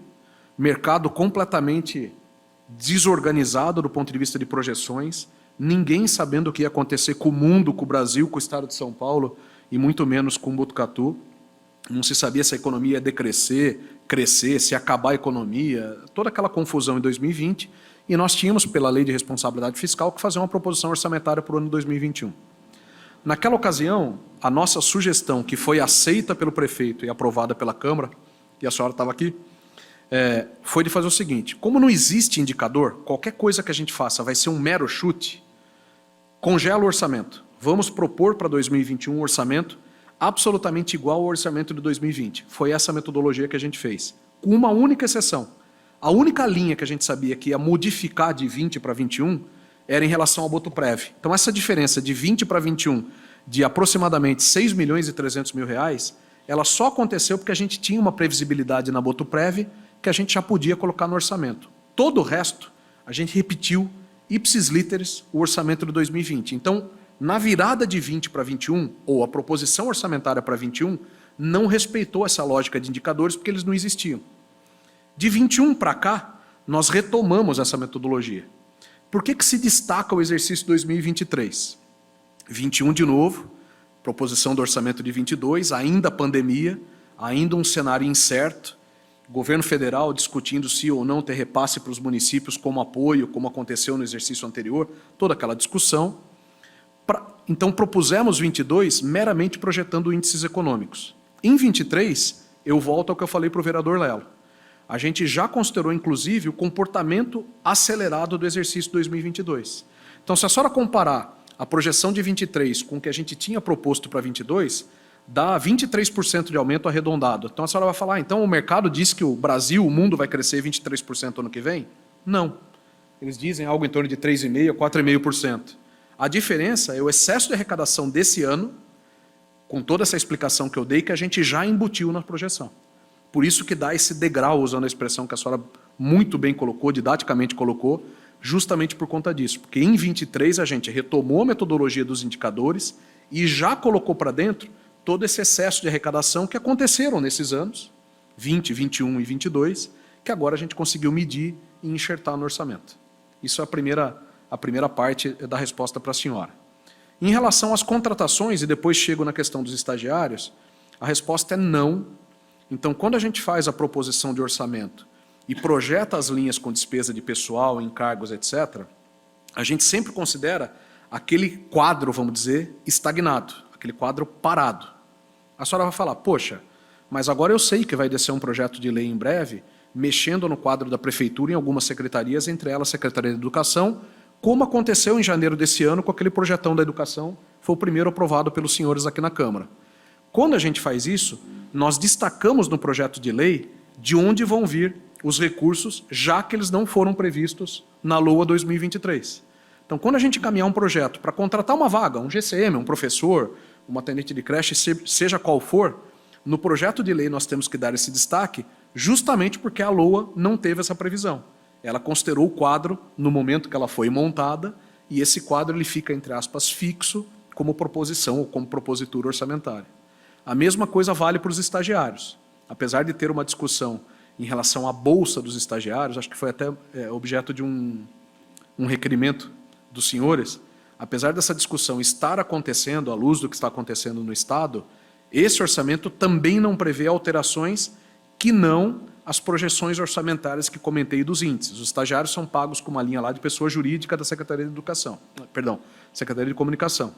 mercado completamente desorganizado do ponto de vista de projeções, ninguém sabendo o que ia acontecer com o mundo, com o Brasil, com o Estado de São Paulo e muito menos com Botucatu. Não se sabia se a economia ia decrescer, crescer, se ia acabar a economia, toda aquela confusão em 2020, e nós tínhamos, pela Lei de Responsabilidade Fiscal, que fazer uma proposição orçamentária para o ano 2021. Naquela ocasião, a nossa sugestão, que foi aceita pelo prefeito e aprovada pela Câmara, e a senhora estava aqui, foi de fazer o seguinte: como não existe indicador, qualquer coisa que a gente faça vai ser um mero chute, congela o orçamento. Vamos propor para 2021 um orçamento absolutamente igual ao orçamento de 2020. Foi essa metodologia que a gente fez, com uma única exceção. A única linha que a gente sabia que ia modificar de 20 para 21 era em relação ao Botuprev. Então essa diferença de 20 para 21, de aproximadamente 6 milhões e 300 mil reais, ela só aconteceu porque a gente tinha uma previsibilidade na Botuprev que a gente já podia colocar no orçamento. Todo o resto, a gente repetiu ipsis literis o orçamento de 2020. Então, na virada de 20 para 21, ou a proposição orçamentária para 21, não respeitou essa lógica de indicadores porque eles não existiam. De 21 para cá, nós retomamos essa metodologia. Por que se destaca o exercício 2023? 21 de novo, proposição do orçamento de 22, ainda pandemia, ainda um cenário incerto, governo federal discutindo se ou não ter repasse para os municípios como apoio, como aconteceu no exercício anterior, toda aquela discussão. Então propusemos 22 meramente projetando índices econômicos. Em 23, eu volto ao que eu falei para o vereador Lelo. A gente já considerou, inclusive, o comportamento acelerado do exercício 2022. Então, se a senhora comparar a projeção de 23 com o que a gente tinha proposto para 22, dá 23% de aumento arredondado. Então, a senhora vai falar, então o mercado diz que o Brasil, o mundo vai crescer 23% ano que vem? Não. Eles dizem algo em torno de 3,5% a 4,5%. A diferença é o excesso de arrecadação desse ano, com toda essa explicação que eu dei, que a gente já embutiu na projeção. Por isso que dá esse degrau, usando a expressão que a senhora muito bem colocou, didaticamente colocou, justamente por conta disso. Porque em 23 a gente retomou a metodologia dos indicadores e já colocou para dentro todo esse excesso de arrecadação que aconteceram nesses anos, 20, 21 e 22, que agora a gente conseguiu medir e enxertar no orçamento. Isso é a primeira parte da resposta para a senhora. Em relação às contratações, e depois chego na questão dos estagiários, a resposta é não. Então, quando a gente faz a proposição de orçamento e projeta as linhas com despesa de pessoal, encargos, etc., a gente sempre considera aquele quadro, vamos dizer, estagnado, aquele quadro parado. A senhora vai falar, poxa, mas agora eu sei que vai descer um projeto de lei em breve, mexendo no quadro da prefeitura em algumas secretarias, entre elas a Secretaria de Educação, como aconteceu em janeiro desse ano com aquele projetão da educação, foi o primeiro aprovado pelos senhores aqui na Câmara. Quando a gente faz isso, nós destacamos no projeto de lei de onde vão vir os recursos, já que eles não foram previstos na LOA 2023. Então, quando a gente encaminhar um projeto para contratar uma vaga, um GCM, um professor, um atendente de creche, seja qual for, no projeto de lei nós temos que dar esse destaque justamente porque a LOA não teve essa previsão. Ela considerou o quadro no momento que ela foi montada e esse quadro ele fica, entre aspas, fixo como proposição ou como propositura orçamentária. A mesma coisa vale para os estagiários. Apesar de ter uma discussão em relação à bolsa dos estagiários, acho que foi até objeto de um requerimento dos senhores, apesar dessa discussão estar acontecendo à luz do que está acontecendo no Estado, esse orçamento também não prevê alterações que não as projeções orçamentárias que comentei dos índices. Os estagiários são pagos com uma linha lá de pessoa jurídica da Secretaria de Educação, Secretaria de Comunicação,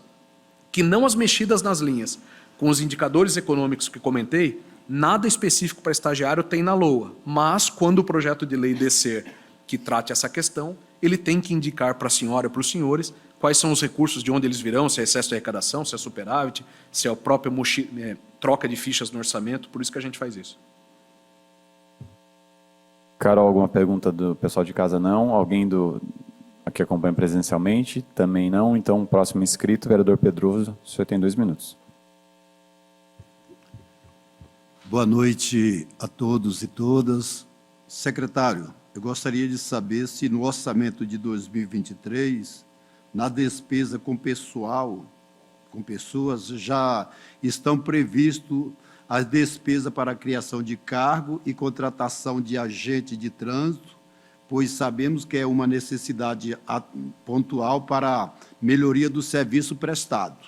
que não as mexidas nas linhas com os indicadores econômicos que comentei, nada específico para estagiário tem na LOA, mas quando o projeto de lei descer que trate essa questão, ele tem que indicar para a senhora e para os senhores quais são os recursos, de onde eles virão, se é excesso de arrecadação, se é superávit, se é a própria troca de fichas no orçamento, por isso que a gente faz isso. Carol, alguma pergunta do pessoal de casa? Não. Alguém que acompanha presencialmente? Também não. Então, próximo inscrito, vereador Pedroso, o senhor tem 2 minutos. Boa noite a todos e todas. Secretário, eu gostaria de saber se no orçamento de 2023, na despesa com pessoal, com pessoas, já estão previstos as despesas para a criação de cargo e contratação de agente de trânsito, pois sabemos que é uma necessidade pontual para a melhoria do serviço prestado.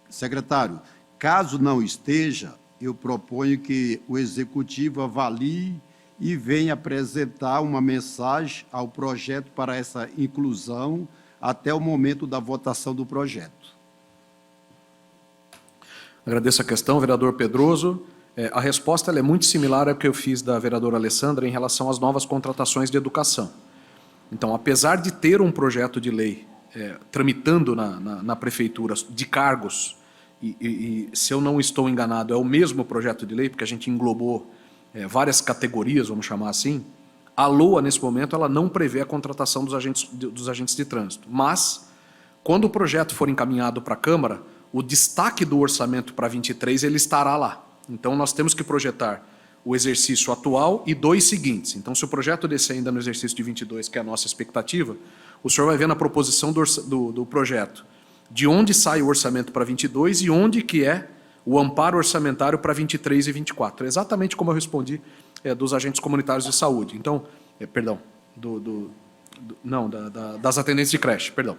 Secretário, caso não esteja, eu proponho que o Executivo avalie e venha apresentar uma mensagem ao projeto para essa inclusão até o momento da votação do projeto. Agradeço a questão, vereador Pedroso. A resposta ela é muito similar à que eu fiz da vereadora Alessandra em relação às novas contratações de educação. Então, apesar de ter um projeto de lei tramitando na prefeitura de cargos, e se eu não estou enganado, é o mesmo projeto de lei, porque a gente englobou várias categorias, vamos chamar assim, a LOA, nesse momento, ela não prevê a contratação dos agentes de trânsito. Mas, quando o projeto for encaminhado para a Câmara, o destaque do orçamento para 23 ele estará lá. Então, nós temos que projetar o exercício atual e 2 seguintes. Então, se o projeto descer ainda no exercício de 22, que é a nossa expectativa, o senhor vai ver na proposição do projeto de onde sai o orçamento para 22 e onde que é o amparo orçamentário para 23 e 24. Exatamente como eu respondi dos agentes comunitários de saúde. Então, perdão, das atendentes de creche, perdão.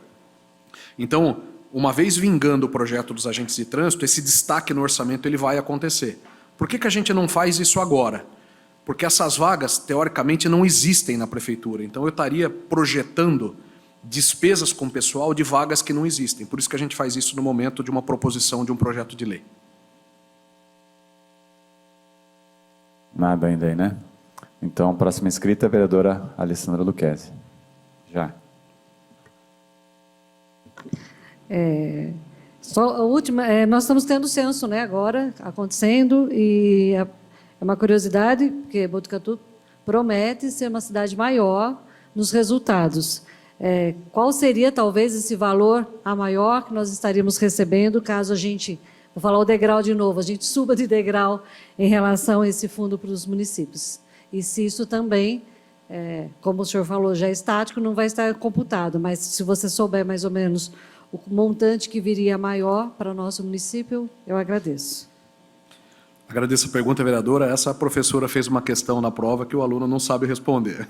Então, uma vez vingando o projeto dos agentes de trânsito, esse destaque no orçamento ele vai acontecer. Por que a gente não faz isso agora? Porque essas vagas, teoricamente, não existem na prefeitura. Então, eu estaria projetando despesas com pessoal de vagas que não existem. Por isso que a gente faz isso no momento de uma proposição de um projeto de lei. Nada ainda aí, né? Então, próxima inscrita, a vereadora Alessandra Luquezzi. Já. Só a última, nós estamos tendo censo, né, agora, acontecendo, e é uma curiosidade, porque Botucatu promete ser uma cidade maior nos resultados. Qual seria, talvez, esse valor a maior que nós estaríamos recebendo, caso a gente, vou falar o degrau de novo, a gente suba de degrau em relação a esse fundo para os municípios? E se isso também, como o senhor falou, já é estático, não vai estar computado, mas se você souber mais ou menos o montante que viria maior para o nosso município, eu agradeço. Agradeço a pergunta, vereadora. Essa professora fez uma questão na prova que o aluno não sabe responder.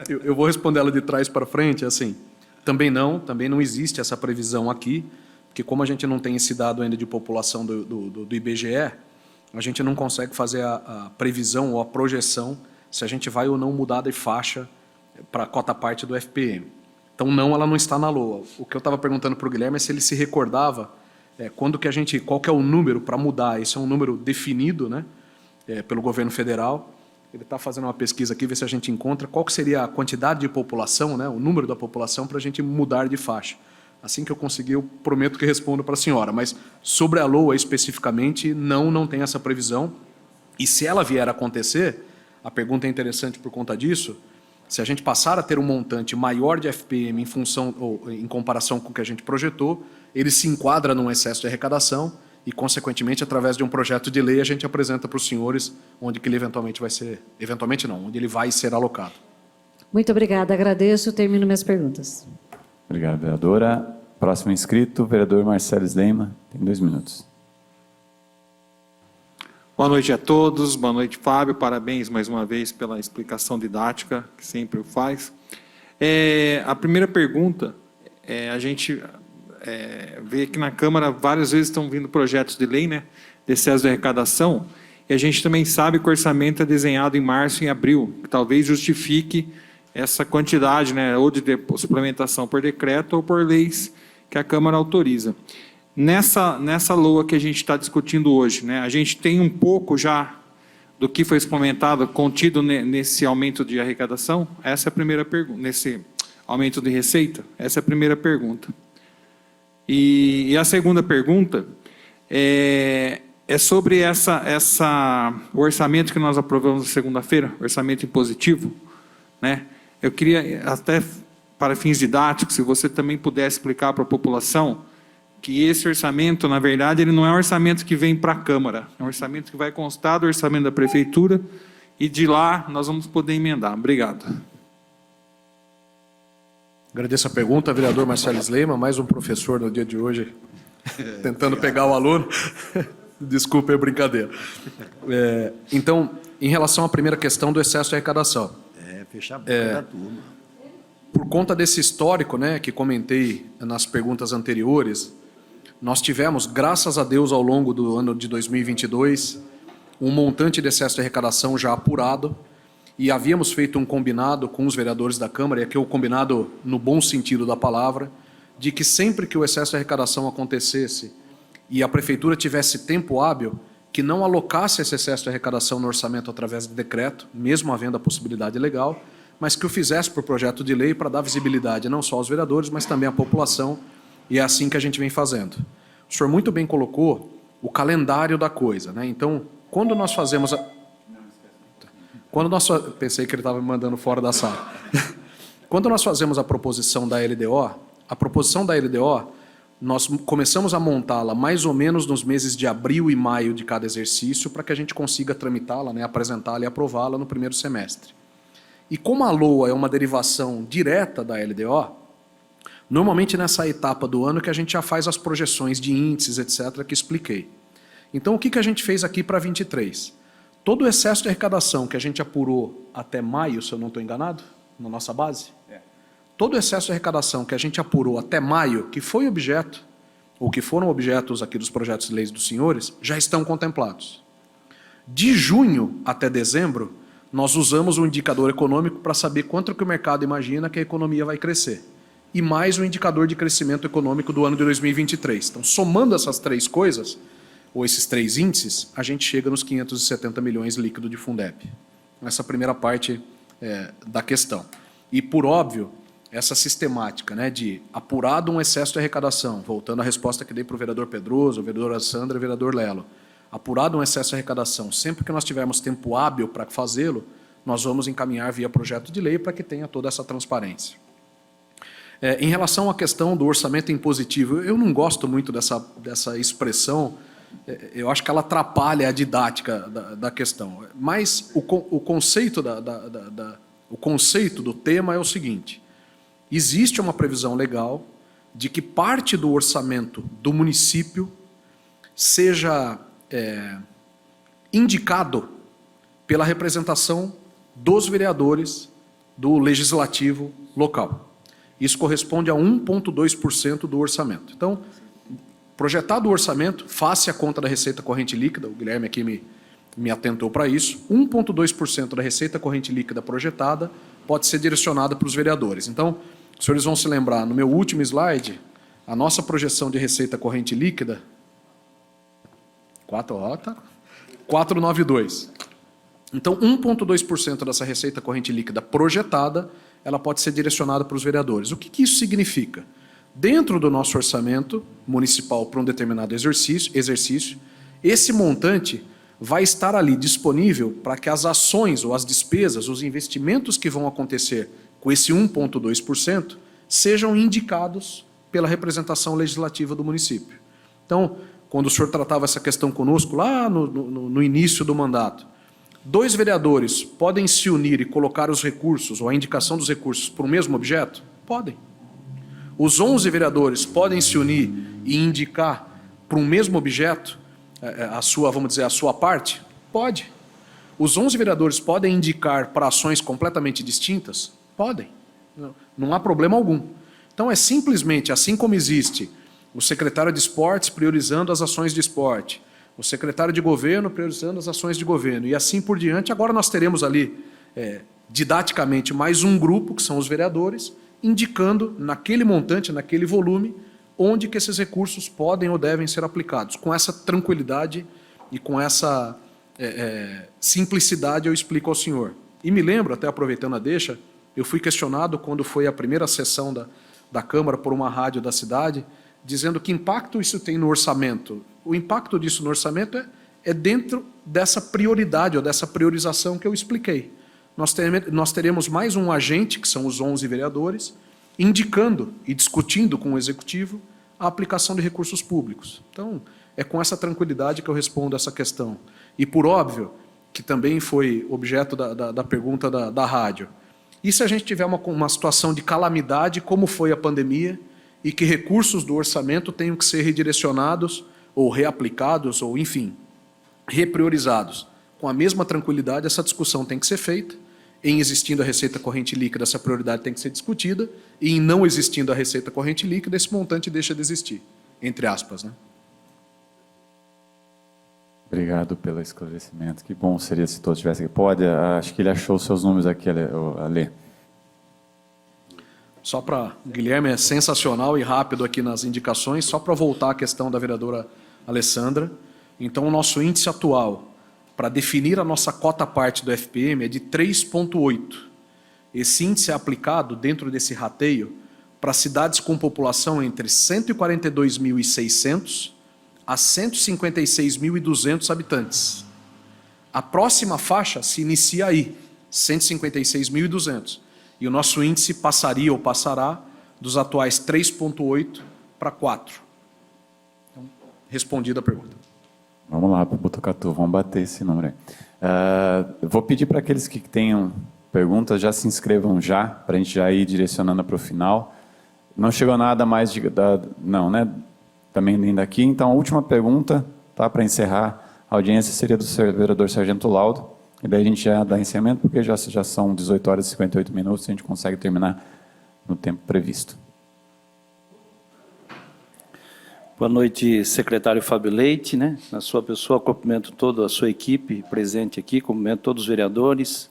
Eu vou responder ela de trás para frente, assim. Também não existe essa previsão aqui, porque como a gente não tem esse dado ainda de população do IBGE, a gente não consegue fazer a previsão ou a projeção se a gente vai ou não mudar de faixa para a cota parte do FPM. Então, não, ela não está na LOA. O que eu estava perguntando para o Guilherme é se ele se recordava qual que é o número para mudar. Esse é um número definido, né, pelo governo federal. Ele está fazendo uma pesquisa aqui, ver se a gente encontra qual que seria a quantidade de população, né, o número da população, para a gente mudar de faixa. Assim que eu conseguir, eu prometo que respondo para a senhora. Mas sobre a LOA especificamente, não tem essa previsão. E se ela vier a acontecer, a pergunta é interessante por conta disso, se a gente passar a ter um montante maior de FPM em comparação com o que a gente projetou, ele se enquadra num excesso de arrecadação e, consequentemente, através de um projeto de lei, a gente apresenta para os senhores onde que ele eventualmente vai ser... Eventualmente não, onde ele vai ser alocado. Muito obrigada, agradeço, termino minhas perguntas. Obrigado, vereadora. Próximo inscrito, vereador Marcelo Sleiman, tem 2 minutos. Boa noite a todos, boa noite, Fábio, parabéns mais uma vez pela explicação didática que sempre o faz. A primeira pergunta, a gente vê que na Câmara várias vezes estão vindo projetos de lei, né, de excesso de arrecadação, e a gente também sabe que o orçamento é desenhado em março e em abril, que talvez justifique essa quantidade, né, ou de suplementação por decreto ou por leis que a Câmara autoriza. Nessa LOA que a gente está discutindo hoje, né, a gente tem um pouco já do que foi suplementado, contido nesse aumento de arrecadação? Essa é a primeira pergunta. Nesse aumento de receita? Essa é a primeira pergunta. E a segunda pergunta é sobre o orçamento que nós aprovamos na segunda-feira, orçamento impositivo, né? Eu queria, até para fins didáticos, se você também pudesse explicar para a população que esse orçamento, na verdade, ele não é um orçamento que vem para a Câmara, é um orçamento que vai constar do orçamento da Prefeitura e de lá nós vamos poder emendar. Obrigado. Agradeço a pergunta, vereador Marcelo Sleima, mais um professor no dia de hoje, tentando pegar o aluno. Desculpa, é brincadeira. Então, em relação à primeira questão do excesso de arrecadação. Fechar a boca da turma. Por conta desse histórico, né, que comentei nas perguntas anteriores, nós tivemos, graças a Deus, ao longo do ano de 2022, um montante de excesso de arrecadação já apurado, e havíamos feito um combinado com os vereadores da Câmara, e aqui o combinado no bom sentido da palavra, de que sempre que o excesso de arrecadação acontecesse e a Prefeitura tivesse tempo hábil, que não alocasse esse excesso de arrecadação no orçamento através de decreto, mesmo havendo a possibilidade legal, mas que o fizesse por projeto de lei para dar visibilidade não só aos vereadores, mas também à população, e é assim que a gente vem fazendo. O senhor muito bem colocou o calendário da coisa, né? Então, quando nós fazemos pensei que ele estava me mandando fora da sala. Quando nós fazemos a proposição da LDO, nós começamos a montá-la mais ou menos nos meses de abril e maio de cada exercício, para que a gente consiga tramitá-la, né, apresentá-la e aprová-la no primeiro semestre. E como a LOA é uma derivação direta da LDO, normalmente nessa etapa do ano que a gente já faz as projeções de índices, etc., que expliquei. Então, o que a gente fez aqui para 23? Todo o excesso de arrecadação que a gente apurou até maio, se eu não estou enganado, na nossa base, todo o excesso de arrecadação que a gente apurou até maio, que foi objeto, ou que foram objetos aqui dos projetos de leis dos senhores, já estão contemplados. De junho até dezembro, nós usamos um indicador econômico para saber quanto que o mercado imagina que a economia vai crescer. E mais o indicador de crescimento econômico do ano de 2023. Então, somando essas três coisas, ou esses três índices, a gente chega nos 570 milhões líquido de Fundeb. Essa primeira parte da questão. E, por óbvio, essa sistemática, né, de apurado um excesso de arrecadação, voltando à resposta que dei para o vereador Pedroso, o vereador Sandra e o vereador Lelo, apurado um excesso de arrecadação, sempre que nós tivermos tempo hábil para fazê-lo, nós vamos encaminhar via projeto de lei para que tenha toda essa transparência. Em relação à questão do orçamento impositivo, eu não gosto muito dessa expressão, eu acho que ela atrapalha a didática da questão. Mas o conceito do tema é o seguinte: existe uma previsão legal de que parte do orçamento do município seja indicado pela representação dos vereadores do legislativo local. Isso corresponde a 1,2% do orçamento. Então, projetado o orçamento, face a conta da receita corrente líquida, o Guilherme aqui me atentou para isso, 1,2% da receita corrente líquida projetada pode ser direcionada para os vereadores. Então, os senhores vão se lembrar, no meu último slide, a nossa projeção de receita corrente líquida, 492. Então, 1,2% dessa receita corrente líquida projetada, ela pode ser direcionada para os vereadores. O que isso significa? Dentro do nosso orçamento municipal para um determinado exercício, esse montante vai estar ali disponível para que as ações ou as despesas, os investimentos que vão acontecer com esse 1,2%, sejam indicados pela representação legislativa do município. Então, quando o senhor tratava essa questão conosco, lá no início do mandato, 2 vereadores podem se unir e colocar os recursos, ou a indicação dos recursos, para o mesmo objeto? Podem. Os 11 vereadores podem se unir e indicar para um mesmo objeto a sua, vamos dizer, a sua parte? Pode. Os 11 vereadores podem indicar para ações completamente distintas? Podem. Não há problema algum. Então, é simplesmente, assim como existe o secretário de esportes priorizando as ações de esporte, o secretário de governo priorizando as ações de governo, e assim por diante, agora nós teremos ali, didaticamente, mais um grupo, que são os vereadores, indicando naquele montante, naquele volume, onde que esses recursos podem ou devem ser aplicados. Com essa tranquilidade e com essa simplicidade eu explico ao senhor. E me lembro, até aproveitando a deixa, eu fui questionado quando foi a primeira sessão da Câmara por uma rádio da cidade, dizendo que impacto isso tem no orçamento. O impacto disso no orçamento é dentro dessa prioridade ou dessa priorização que eu expliquei. Nós teremos mais um agente, que são os 11 vereadores, indicando e discutindo com o Executivo a aplicação de recursos públicos. Então, é com essa tranquilidade que eu respondo essa questão. E, por óbvio, que também foi objeto da pergunta da rádio, e se a gente tiver uma situação de calamidade, como foi a pandemia, e que recursos do orçamento tenham que ser redirecionados, ou reaplicados, ou, enfim, repriorizados? Com a mesma tranquilidade, essa discussão tem que ser feita. Em existindo a receita corrente líquida, essa prioridade tem que ser discutida, e em não existindo a receita corrente líquida, esse montante deixa de existir, entre aspas, né? Obrigado pelo esclarecimento. Que bom seria se todos tivessem aqui. Pode, acho que ele achou os seus números aqui, Ale. Só para... O Guilherme é sensacional e rápido aqui nas indicações, só para voltar à questão da vereadora Alessandra. Então, o nosso índice atual, para definir a nossa cota-parte do FPM, é de 3,8. Esse índice é aplicado dentro desse rateio para cidades com população entre 142.600 a 156.200 habitantes. A próxima faixa se inicia aí, 156.200. E o nosso índice passaria ou passará dos atuais 3,8 para 4. Então, respondida a pergunta. Vamos lá, Botucatu, vamos bater esse número aí. Vou pedir para aqueles que tenham perguntas, já se inscrevam já, para a gente já ir direcionando para o final. Não chegou nada mais não, né? Também nem daqui. Então, a última pergunta, tá, para encerrar a audiência, seria do vereador Sargento Laudo. E daí a gente já dá encerramento, porque já são 18 horas e 58 minutos, a gente consegue terminar no tempo previsto. Boa noite, secretário Fábio Leite, né? Na sua pessoa, cumprimento toda a sua equipe presente aqui, cumprimento todos os vereadores,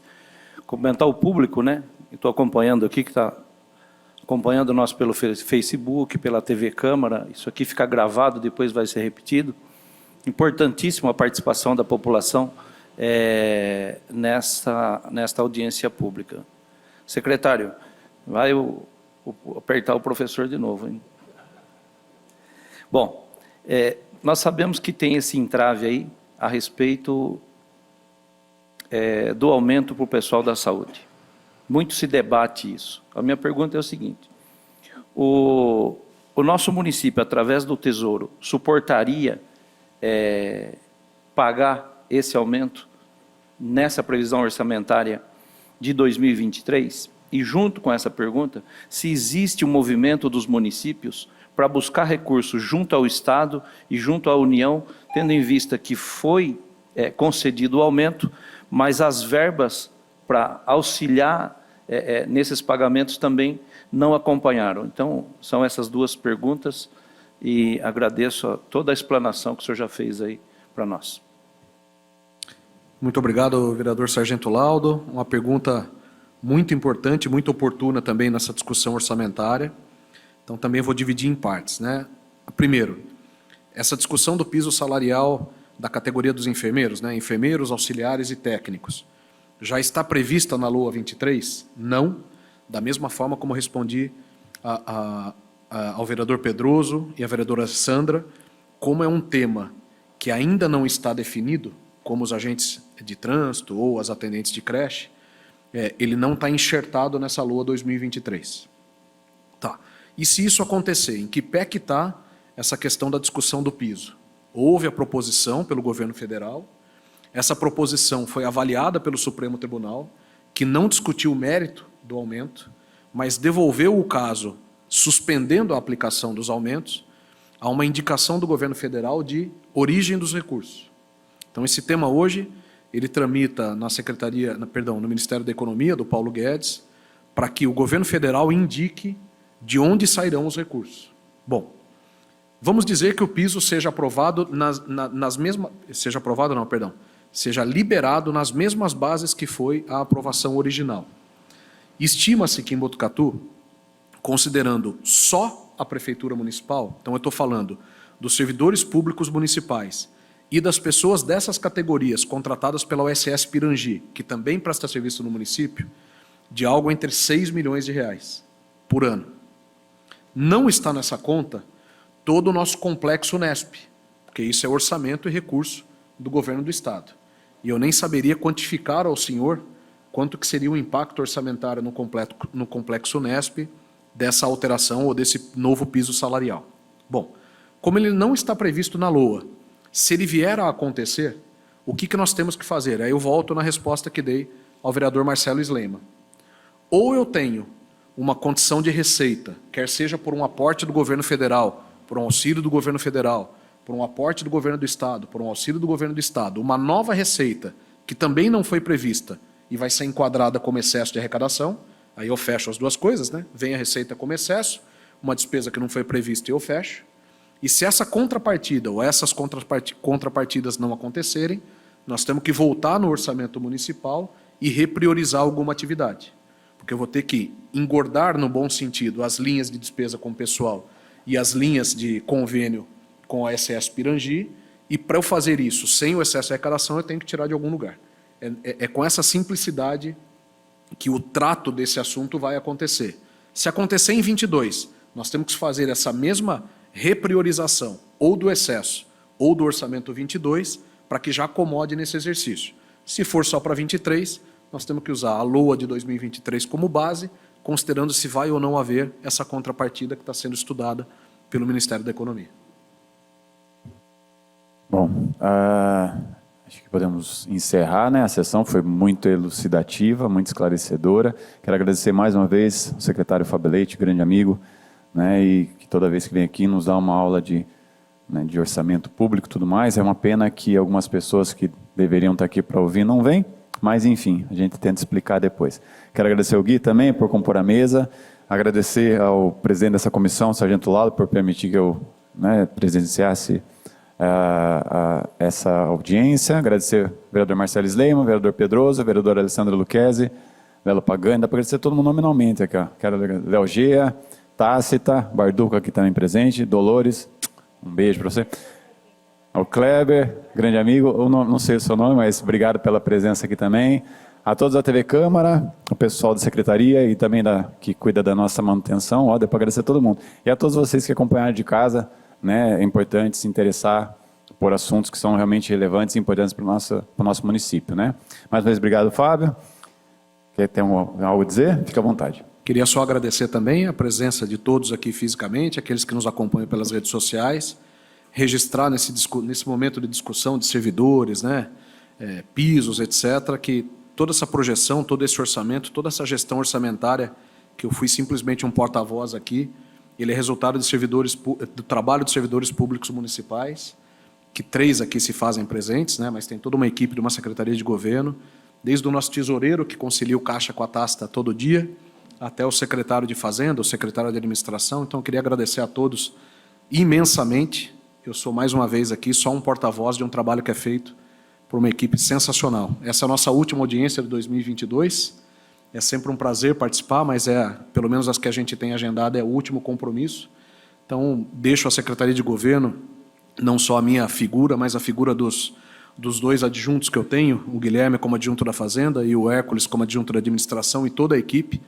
cumprimentar o público, né? Estou acompanhando aqui, que está acompanhando nós pelo Facebook, pela TV Câmara. Isso aqui fica gravado, depois vai ser repetido. Importantíssima a participação da população nesta audiência pública. Secretário, vai apertar o professor de novo, hein? Bom, nós sabemos que tem esse entrave aí a respeito do aumento para o pessoal da saúde. Muito se debate isso. A minha pergunta é o seguinte: o nosso município, através do Tesouro, suportaria pagar esse aumento nessa previsão orçamentária de 2023? E junto com essa pergunta, se existe um movimento dos municípios para buscar recursos junto ao Estado e junto à União, tendo em vista que foi concedido o aumento, mas as verbas para auxiliar nesses pagamentos também não acompanharam. Então, são essas duas perguntas e agradeço toda a explanação que o senhor já fez aí para nós. Muito obrigado, vereador Sargento Laudo. Uma pergunta muito importante, muito oportuna também nessa discussão orçamentária. Então, também vou dividir em partes, né? Primeiro, essa discussão do piso salarial da categoria dos enfermeiros, né? Enfermeiros, auxiliares e técnicos, já está prevista na LOA 23? Não. Da mesma forma como respondi ao vereador Pedroso e à vereadora Sandra, como é um tema que ainda não está definido, como os agentes de trânsito ou as atendentes de creche, ele não está enxertado nessa LOA 2023. Tá. E se isso acontecer, em que pé que está essa questão da discussão do piso? Houve a proposição pelo governo federal, essa proposição foi avaliada pelo Supremo Tribunal, que não discutiu o mérito do aumento, mas devolveu o caso, suspendendo a aplicação dos aumentos, a uma indicação do governo federal de origem dos recursos. Então, esse tema hoje, ele tramita no Ministério da Economia, do Paulo Guedes, para que o governo federal indique de onde sairão os recursos. Bom, vamos dizer que o piso seja aprovado seja liberado nas mesmas bases que foi a aprovação original. Estima-se que em Botucatu, considerando só a prefeitura municipal, então eu estou falando dos servidores públicos municipais e das pessoas dessas categorias contratadas pela USS Pirangi, que também presta serviço no município, de algo entre 6 milhões de reais por ano. Não está nessa conta todo o nosso complexo Unesp, porque isso é orçamento e recurso do governo do Estado. E eu nem saberia quantificar ao senhor quanto que seria o impacto orçamentário no complexo Unesp dessa alteração ou desse novo piso salarial. Bom, como ele não está previsto na LOA, se ele vier a acontecer, o que nós temos que fazer? Aí eu volto na resposta que dei ao vereador Marcelo Slema. Ou eu tenho uma condição de receita, quer seja por um aporte do governo federal, por um auxílio do governo federal, por um aporte do governo do Estado, por um auxílio do governo do Estado, uma nova receita que também não foi prevista e vai ser enquadrada como excesso de arrecadação, aí eu fecho as duas coisas, né? Vem a receita como excesso, uma despesa que não foi prevista e eu fecho. E se essa contrapartida ou essas contrapartidas não acontecerem, nós temos que voltar no orçamento municipal e repriorizar alguma atividade. Porque eu vou ter que engordar, no bom sentido, as linhas de despesa com o pessoal e as linhas de convênio com a SS Pirangi, e para eu fazer isso sem o excesso de arrecadação, eu tenho que tirar de algum lugar. É com essa simplicidade que o trato desse assunto vai acontecer. Se acontecer em 22, nós temos que fazer essa mesma repriorização, ou do excesso, ou do orçamento 22, para que já acomode nesse exercício. Se for só para 23, nós temos que usar a LOA de 2023 como base, considerando se vai ou não haver essa contrapartida que está sendo estudada pelo Ministério da Economia. Bom, acho que podemos encerrar, né? A sessão foi muito elucidativa, muito esclarecedora. Quero agradecer mais uma vez ao secretário Fábio Leite, grande amigo, né? E que toda vez que vem aqui nos dá uma aula de orçamento público e tudo mais. É uma pena que algumas pessoas que deveriam estar aqui para ouvir não vêm, mas enfim, a gente tenta explicar depois. Quero agradecer ao Gui também por compor a mesa, agradecer ao presidente dessa comissão, Sargento Lalo, por permitir que eu presenciasse essa audiência, agradecer ao vereador Marcelo Slema, vereador Pedroso, vereador Alessandro Lucchesi, Lelo Pagani, dá para agradecer todo mundo nominalmente aqui, ó. Quero agradecer Léo Gea, Tácita, Barduco aqui também presente, Dolores, um beijo para você. Ao Kleber, grande amigo, eu não sei o seu nome, mas obrigado pela presença aqui também. A todos da TV Câmara, o pessoal da secretaria e também que cuida da nossa manutenção, dá para agradecer a todo mundo. E a todos vocês que acompanharam de casa, né, é importante se interessar por assuntos que são realmente relevantes e importantes para o nosso município, né? Mais uma vez, obrigado, Fábio. Quer ter algo a dizer? Fique à vontade. Queria só agradecer também a presença de todos aqui fisicamente, aqueles que nos acompanham pelas redes sociais, registrar nesse momento de discussão de servidores, né, pisos, etc., que toda essa projeção, todo esse orçamento, toda essa gestão orçamentária, que eu fui simplesmente um porta-voz aqui, ele é resultado do trabalho de servidores públicos municipais, que 3 aqui se fazem presentes, né, mas tem toda uma equipe de uma secretaria de governo, desde o nosso tesoureiro, que concilia o caixa com a Tasta todo dia, até o secretário de Fazenda, o secretário de Administração. Então, eu queria agradecer a todos imensamente. Eu sou, mais uma vez aqui, só um porta-voz de um trabalho que é feito por uma equipe sensacional. Essa é a nossa última audiência de 2022. É sempre um prazer participar, mas pelo menos as que a gente tem agendado, é o último compromisso. Então, deixo a Secretaria de Governo, não só a minha figura, mas a figura dos 2 adjuntos que eu tenho, o Guilherme como adjunto da Fazenda e o Hércules como adjunto da Administração, e toda a equipe,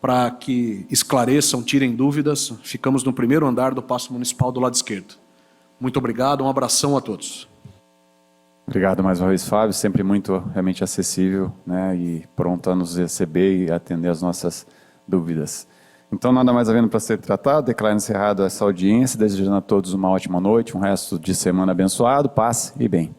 para que esclareçam, tirem dúvidas. Ficamos no primeiro andar do Paço Municipal do lado esquerdo. Muito obrigado, um abração a todos. Obrigado mais uma vez, Fábio, sempre muito realmente acessível, né, e pronto a nos receber e atender as nossas dúvidas. Então, nada mais havendo para ser tratado, declaro encerrado essa audiência, desejando a todos uma ótima noite, um resto de semana abençoado, paz e bem.